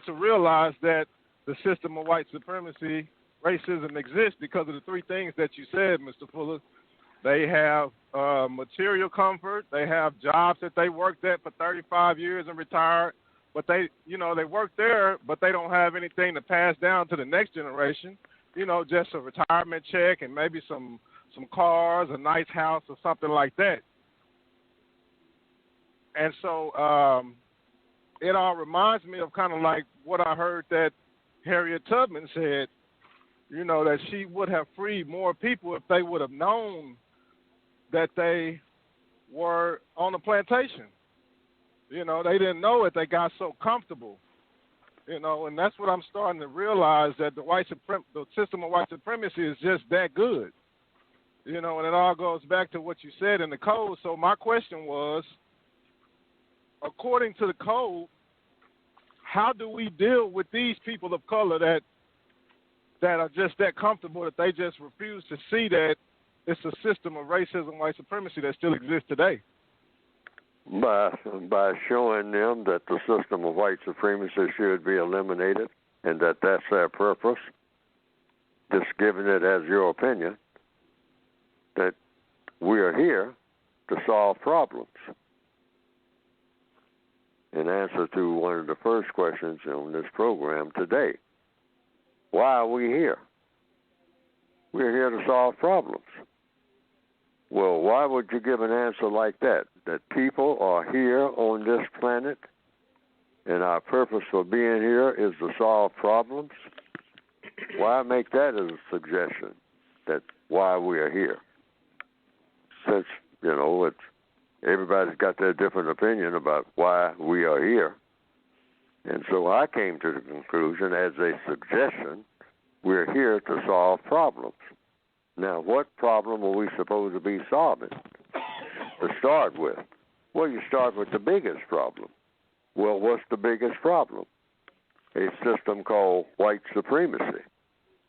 to realize that the system of white supremacy, racism exists because of the three things that you said, Mr. Fuller. They have material comfort. They have jobs that they worked at for 35 years and retired, but they work there, but they don't have anything to pass down to the next generation. Just a retirement check and maybe some some cars, a nice house, or something like that. And so it all reminds me of kind of like what I heard that Harriet Tubman said, you know, that she would have freed more people if they would have known that they were on a plantation. You know, they didn't know it. They got so comfortable. You know, and that's what I'm starting to realize, that the system of white supremacy is just that good. You know, and it all goes back to what you said in the code. So my question was, according to the code, how do we deal with these people of color that are just that comfortable that they just refuse to see that it's a system of racism, white supremacy that still exists today? By showing them that the system of white supremacy should be eliminated and that that's their purpose, just giving it as your opinion, that we are here to solve problems. In answer to one of the first questions on this program today, why are we here? We're here to solve problems. Well, why would you give an answer like that? That people are here on this planet and our purpose for being here is to solve problems? Why make that as a suggestion, that why we are here? Since, you know, everybody's got their different opinion about why we are here. And so I came to the conclusion, as a suggestion, we're here to solve problems. Now, what problem are we supposed to be solving to start with? Well, you start with the biggest problem. Well, what's the biggest problem? A system called white supremacy.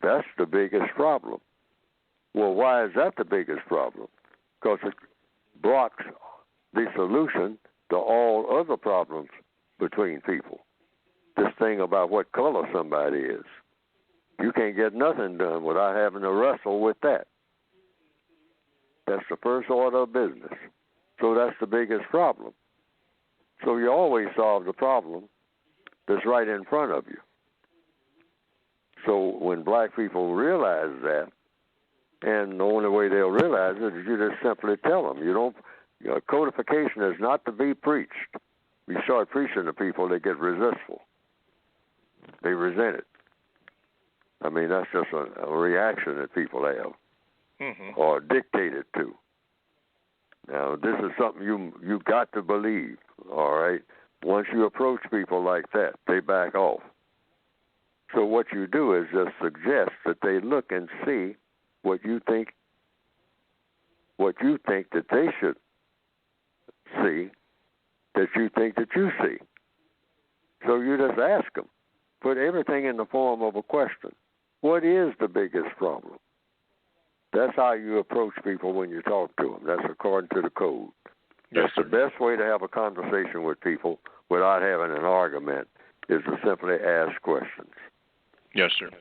That's the biggest problem. Well, why is that the biggest problem? Because it blocks the solution to all other problems between people. This thing about what color somebody is. You can't get nothing done without having to wrestle with that. That's the first order of business. So that's the biggest problem. So you always solve the problem that's right in front of you. So when black people realize that, and the only way they'll realize it is you just simply tell them. Codification is not to be preached. You start preaching to people, they get resentful. They resent it. I mean, that's just a reaction that people have, or dictated to. Now, this is something you got to believe, all right? Once you approach people like that, they back off. So what you do is just suggest that they look and see what you think that they should see, that you think that you see. So you just ask them. Put everything in the form of a question. What is the biggest problem? That's how you approach people when you talk to them. That's according to the code. That's the best way to have a conversation with people without having an argument, is to simply ask questions. Yes, sir.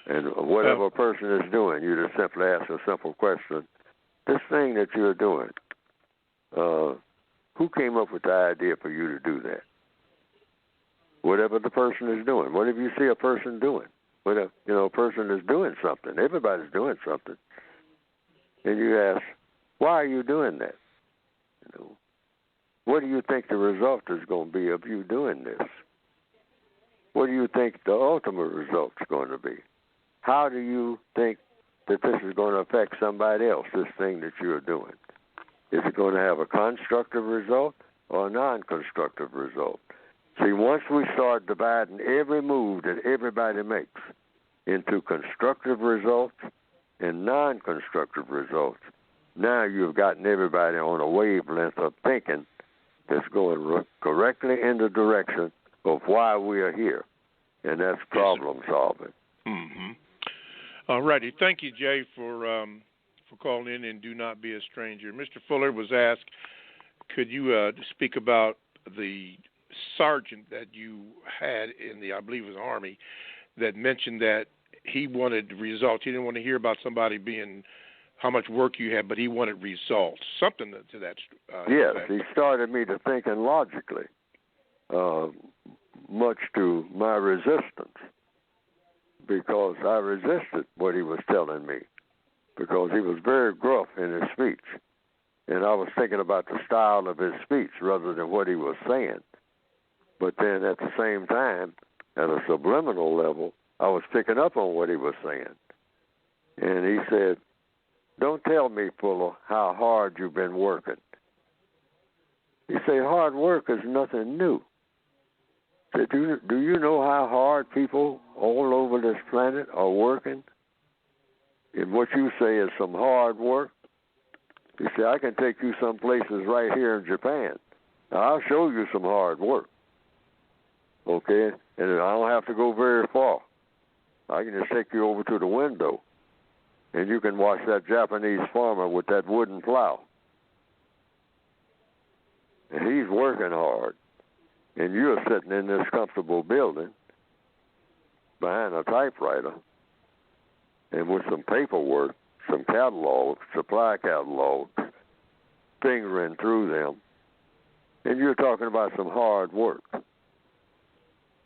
And whatever a person is doing, you just simply ask a simple question. This thing that you're doing, who came up with the idea for you to do that? Whatever the person is doing. Whatever you see a person doing. Whatever, a person is doing something. Everybody's doing something. And you ask, why are you doing that? What do you think the result is going to be of you doing this? What do you think the ultimate result's going to be? How do you think that this is going to affect somebody else, this thing that you're doing? Is it going to have a constructive result or a non-constructive result? See, once we start dividing every move that everybody makes into constructive results and non-constructive results, now you've gotten everybody on a wavelength of thinking that's going correctly in the direction of why we are here, and that's problem solving. Mm-hmm. All righty. Thank you, Jay, for calling in, and do not be a stranger. Mr. Fuller was asked, could you speak about the sergeant that you had in the, I believe it was Army, that mentioned that he wanted results. He didn't want to hear about somebody being, how much work you had, but he wanted results. Something to that yes, effect. He started me to thinking logically, much to my resistance, because I resisted what he was telling me. because he was very gruff in his speech. And I was thinking about the style of his speech rather than what he was saying. But then at the same time, at a subliminal level, I was picking up on what he was saying. And he said, "Don't tell me, Fuller, how hard you've been working." He said, "Hard work is nothing new." He said, do you know how hard people all over this planet are working? And what you say is some hard work? He said, "I can take you some places right here in Japan. Now, I'll show you some hard work. Okay? And I don't have to go very far. I can just take you over to the window, and you can watch that Japanese farmer with that wooden plow. And he's working hard. And you're sitting in this comfortable building behind a typewriter and with some paperwork, some catalogs, supply catalogs, fingering through them, and you're talking about some hard work.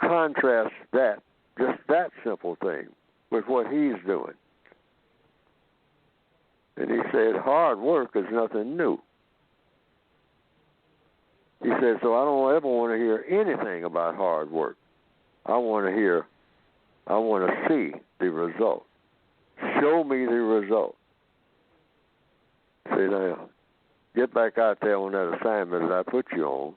Contrast that, just that simple thing, with what he's doing. And he said, hard work is nothing new. He said, so I don't ever want to hear anything about hard work. I want to see the result. Show me the result. Say, now, get back out there on that assignment that I put you on,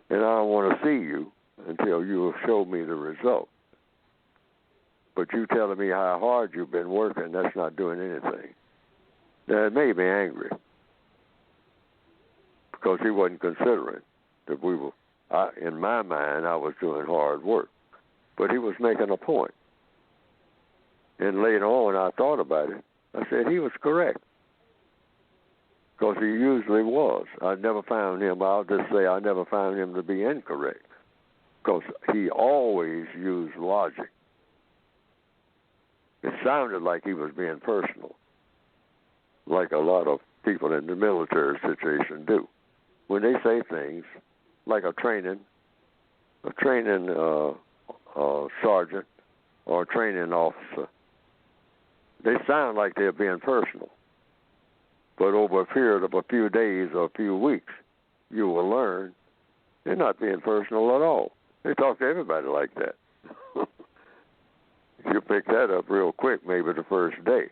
and I don't want to see you until you have showed me the result. But you telling me how hard you've been working, that's not doing anything. Now, it made me angry because he wasn't considering that in my mind, I was doing hard work. But he was making a point. And later on, I thought about it. I said he was correct because he usually was. I never found him, I'll just say I never found him to be incorrect because he always used logic. It sounded like he was being personal, like a lot of people in the military situation do. When they say things like a training sergeant or a training officer, they sound like they're being personal. But over a period of a few days or a few weeks, you will learn they're not being personal at all. They talk to everybody like that. You pick that up real quick, maybe the first day.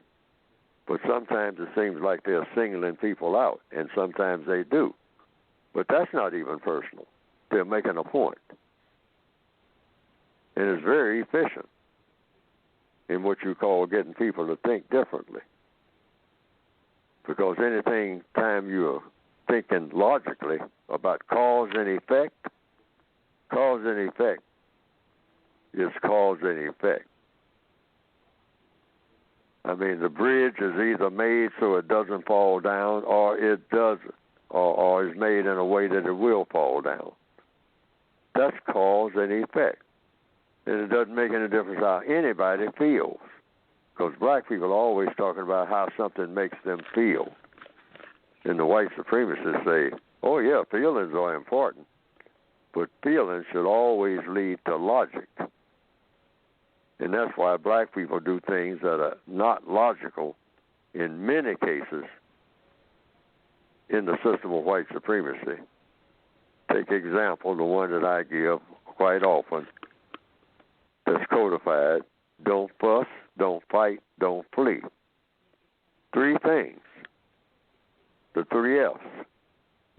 But sometimes it seems like they're singling people out, and sometimes they do. But that's not even personal. They're making a point. And it's very efficient in what you call getting people to think differently. Because anything time you're thinking logically about cause and effect is cause and effect. I mean, the bridge is either made so it doesn't fall down or it doesn't, or is made in a way that it will fall down. That's cause and effect. And it doesn't make any difference how anybody feels. Because black people are always talking about how something makes them feel. And the white supremacists say, oh, yeah, feelings are important. But feelings should always lead to logic. And that's why black people do things that are not logical in many cases in the system of white supremacy. Take example, the one that I give quite often that's codified: don't fuss, don't fight, don't flee. 3 things. The 3 F's.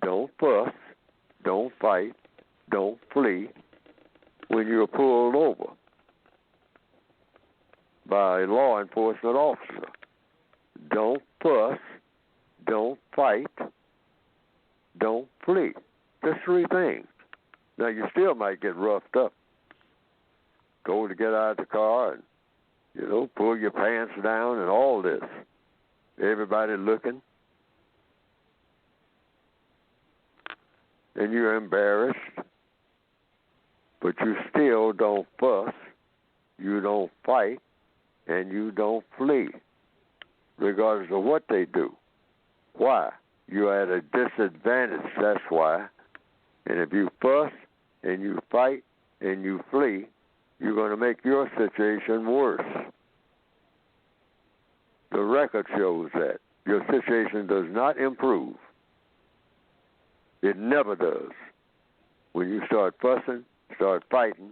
Don't fuss, don't fight, don't flee when you're pulled over by a law enforcement officer. Don't fuss, don't fight, don't flee. Just 3 things. Now, you still might get roughed up. Go to get out of the car and, pull your pants down and all this. Everybody looking. And you're embarrassed. But you still don't fuss, you don't fight, and you don't flee, regardless of what they do. Why? You're at a disadvantage, that's why. And if you fuss and you fight and you flee, you're going to make your situation worse. The record shows that your situation does not improve. It never does. When you start fussing, start fighting,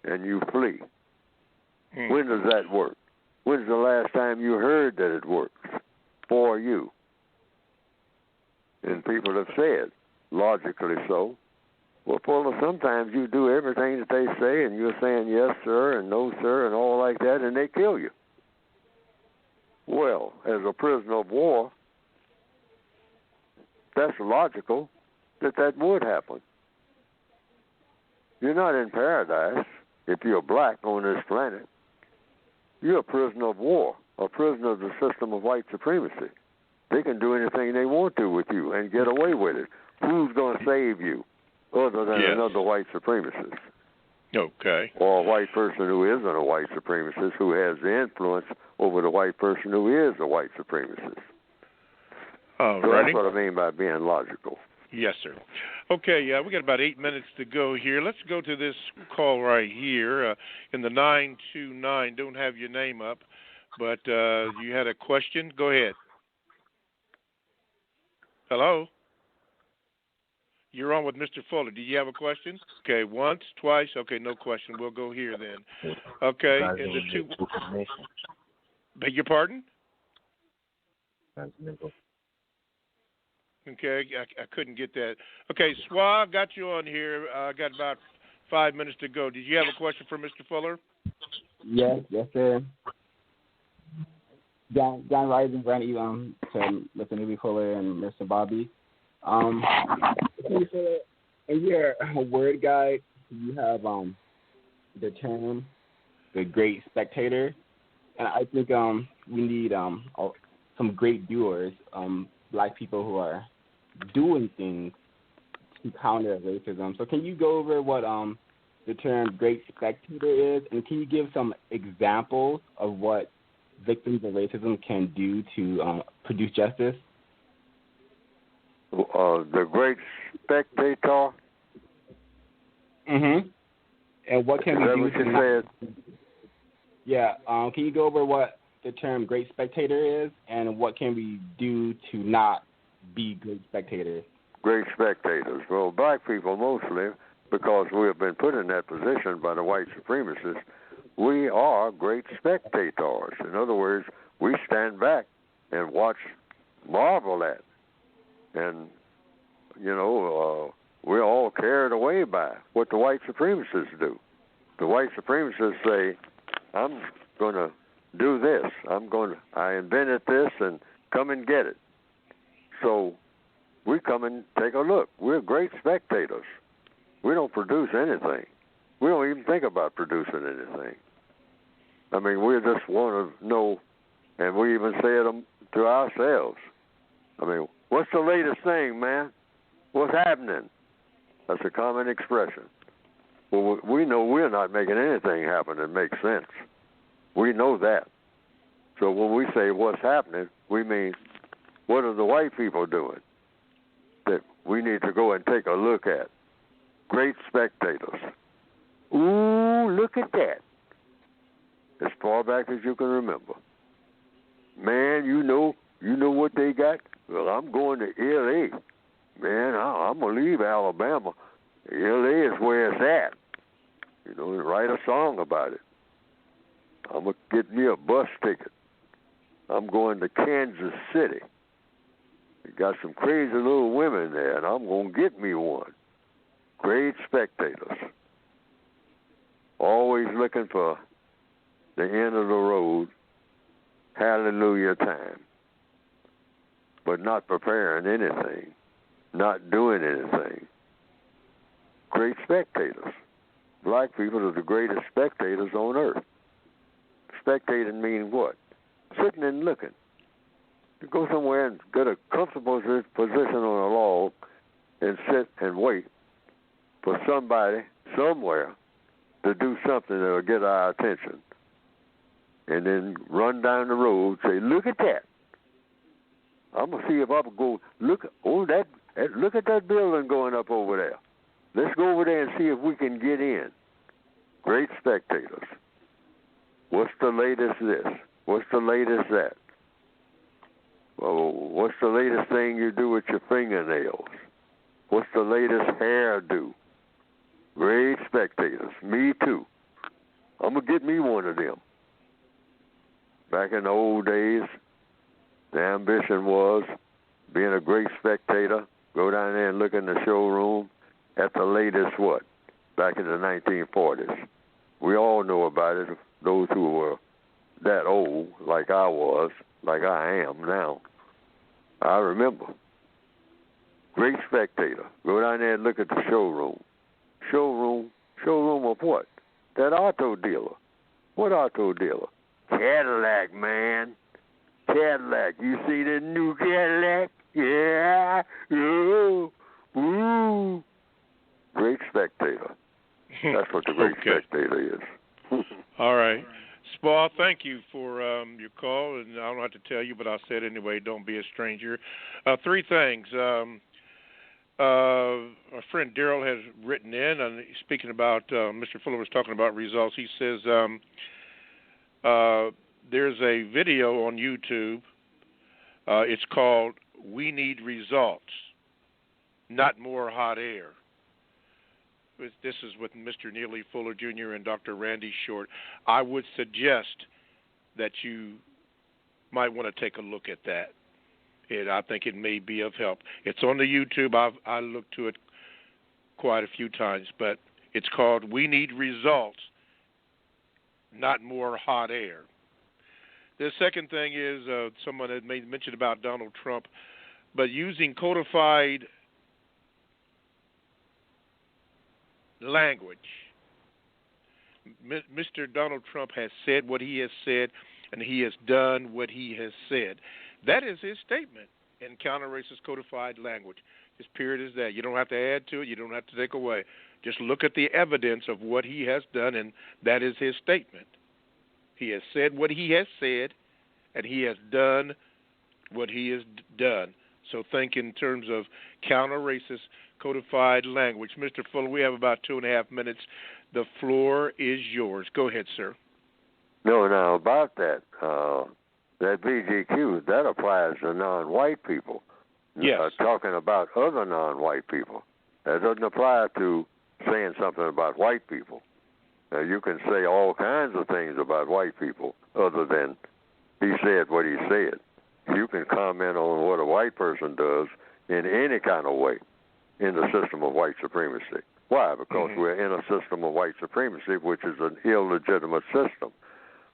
and you flee. When does that work? When's the last time you heard that it works for you? And people have said, logically so, well, Fuller, sometimes you do everything that they say, and you're saying yes, sir, and no, sir, and all like that, and they kill you. Well, as a prisoner of war, that's logical that would happen. You're not in paradise if you're black on this planet. You're a prisoner of war, a prisoner of the system of white supremacy. They can do anything they want to with you and get away with it. Who's going to save you other than another white supremacist? Okay. Or a white person who isn't a white supremacist who has the influence over the white person who is a white supremacist. So that's what I mean by being logical. Yes, sir. Okay, we got about 8 minutes to go here. Let's go to this call right here in the 929. Don't have your name up, but you had a question. Go ahead. Hello? You're on with Mr. Fuller. Do you have a question? Okay, once, twice. Okay, no question. We'll go here then. Okay, and the two. Beg your pardon? Okay, I couldn't get that. Okay, Swa, got you on here. I got about 5 minutes to go. Did you have a question for Mr. Fuller? Yes, sir. John Rising, Brand to Mr. Neely Fuller and Mr. Bobby. In your word guide, you have the term the great spectator, and I think we need some great doers, black people who are doing things to counter racism. So can you go over what the term great spectator is, and can you give some examples of what victims of racism can do to produce justice? The great spectator? Mm-hmm. And what can we do to Yeah, can you go over what the term great spectator is, and what can we do to not be great spectators? Great spectators. Well, black people mostly, because we have been put in that position by the white supremacists, we are great spectators. In other words, we stand back and watch, marvel at. And, we're all carried away by what the white supremacists do. The white supremacists say, I'm going to do this. I invented this, and come and get it. So we come and take a look. We're great spectators. We don't produce anything. We don't even think about producing anything. I mean, we just want to know, and we even say it to ourselves. I mean, what's the latest thing, man? What's happening? That's a common expression. Well, we know we're not making anything happen that makes sense. We know that. So when we say what's happening, we mean what are the white people doing that we need to go and take a look at? Great spectators. Ooh, look at that. As far back as you can remember. Man, you know what they got? Well, I'm going to L.A. Man, I'm going to leave Alabama. L.A. is where it's at. And write a song about it. I'm going to get me a bus ticket. I'm going to Kansas City. You got some crazy little women there, and I'm going to get me one. Great spectators. Always looking for the end of the road, hallelujah time. But not preparing anything, not doing anything. Great spectators. Black people are the greatest spectators on earth. Spectating means what? Sitting and looking. You go somewhere and get a comfortable position on a log and sit and wait for somebody somewhere to do something that will get our attention. And then run down the road, say, look at that. I'm going to see if I can go, look at that building going up over there. Let's go over there and see if we can get in. Great spectators. What's the latest this? What's the latest at? Well, what's the latest thing you do with your fingernails? What's the latest hairdo? Great spectators. Me too. I'm going to get me one of them. Back in the old days, the ambition was being a great spectator, go down there and look in the showroom at the latest what? Back in the 1940s. We all know about it, those who were that old, like I was, like I am now. I remember. Great spectator. Go down there and look at the showroom. Showroom of what? That auto dealer. What auto dealer? Cadillac, man. Cadillac. You see the new Cadillac? Yeah. Ooh. Ooh. Great spectator. That's what the great spectator is. All right. Spa, thank you for your call, and I don't have to tell you, but I'll say it anyway, don't be a stranger. Three things. Our friend Daryl has written in, and speaking about, Mr. Fuller was talking about results. He says there's a video on YouTube. It's called We Need Results, Not More Hot Air. This is with Mr. Neely Fuller Jr. and Dr. Randy Short. I would suggest that you might want to take a look at that. I think it may be of help. It's on the YouTube. I looked to it quite a few times, but it's called We Need Results, Not More Hot Air. The second thing is someone had mentioned about Donald Trump, but using codified language. Mr. Donald Trump has said what he has said, and he has done what he has said. That is his statement in counter-racist codified language. His period is that. You don't have to add to it. You don't have to take away. Just look at the evidence of what he has done, and that is his statement. He has said what he has said, and he has done what he has done. So think in terms of counter-racist codified language. Mr. Fuller, we have about 2.5 minutes. The floor is yours. Go ahead, sir. No, now about that, that BGQ, that applies to non-white people. Yes. Talking about other non-white people. That doesn't apply to saying something about white people. Now, you can say all kinds of things about white people other than he said what he said. You can comment on what a white person does in any kind of way in the system of white supremacy. Why? Because we're in a system of white supremacy, which is an illegitimate system.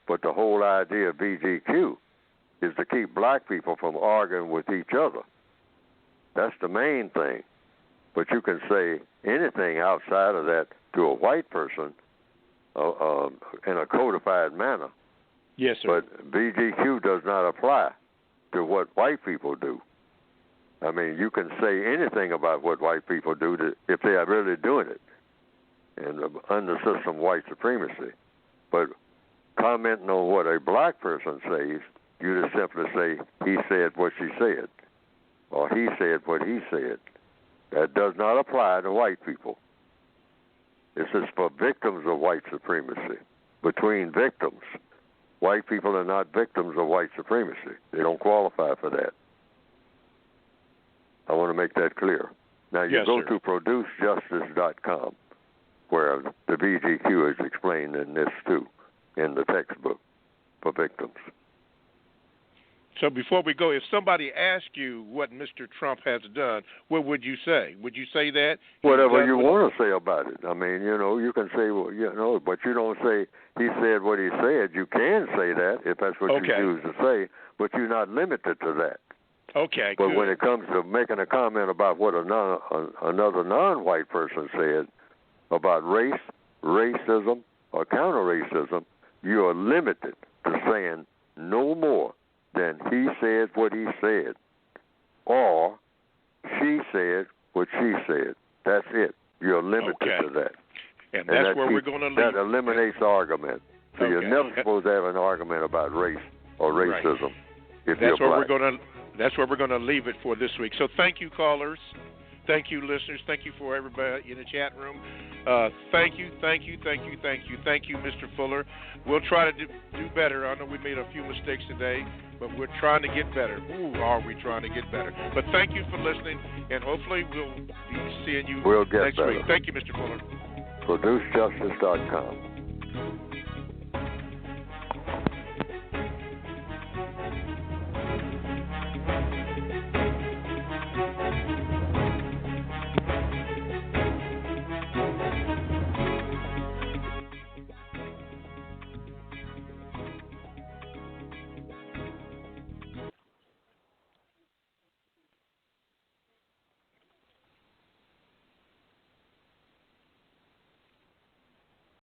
But the whole idea of BGQ is to keep black people from arguing with each other. That's the main thing. But you can say anything outside of that to a white person in a codified manner. Yes, sir. But BGQ does not apply to what white people do. I mean, you can say anything about what white people do if they are really doing it under the system of white supremacy. But commenting on what a black person says, you just simply say, he said what she said, or he said what he said. That does not apply to white people. This is for victims of white supremacy. Between victims, white people are not victims of white supremacy. They don't qualify for that. I want to make that clear. Now, you go to producejustice.com, where the BGQ is explained in this, too, in the textbook for victims. So before we go, if somebody asked you what Mr. Trump has done, what would you say? Would you say that? Whatever you want to say about it. I mean, you can say, but you don't say he said what he said. You can say that if that's what you choose to say, but you're not limited to that. Okay, but when it comes to making a comment about what another non-white person said about race, racism, or counter-racism, you are limited to saying no more than he said what he said, or she said what she said. That's it. You're limited to that. And that's where we're going to leave. That eliminates argument. So you're never supposed to have an argument about race or racism. If that's where we're going to leave it for this week. So thank you, callers, Thank you, listeners. Thank you for everybody in the chat room. Thank you, Mr. Fuller. We'll try to do better. I know we made a few mistakes today, but we're trying to get better. Ooh, are we trying to get better? But thank you for listening, and hopefully we'll be seeing you next week. Thank you, Mr. Fuller. ProduceJustice.com.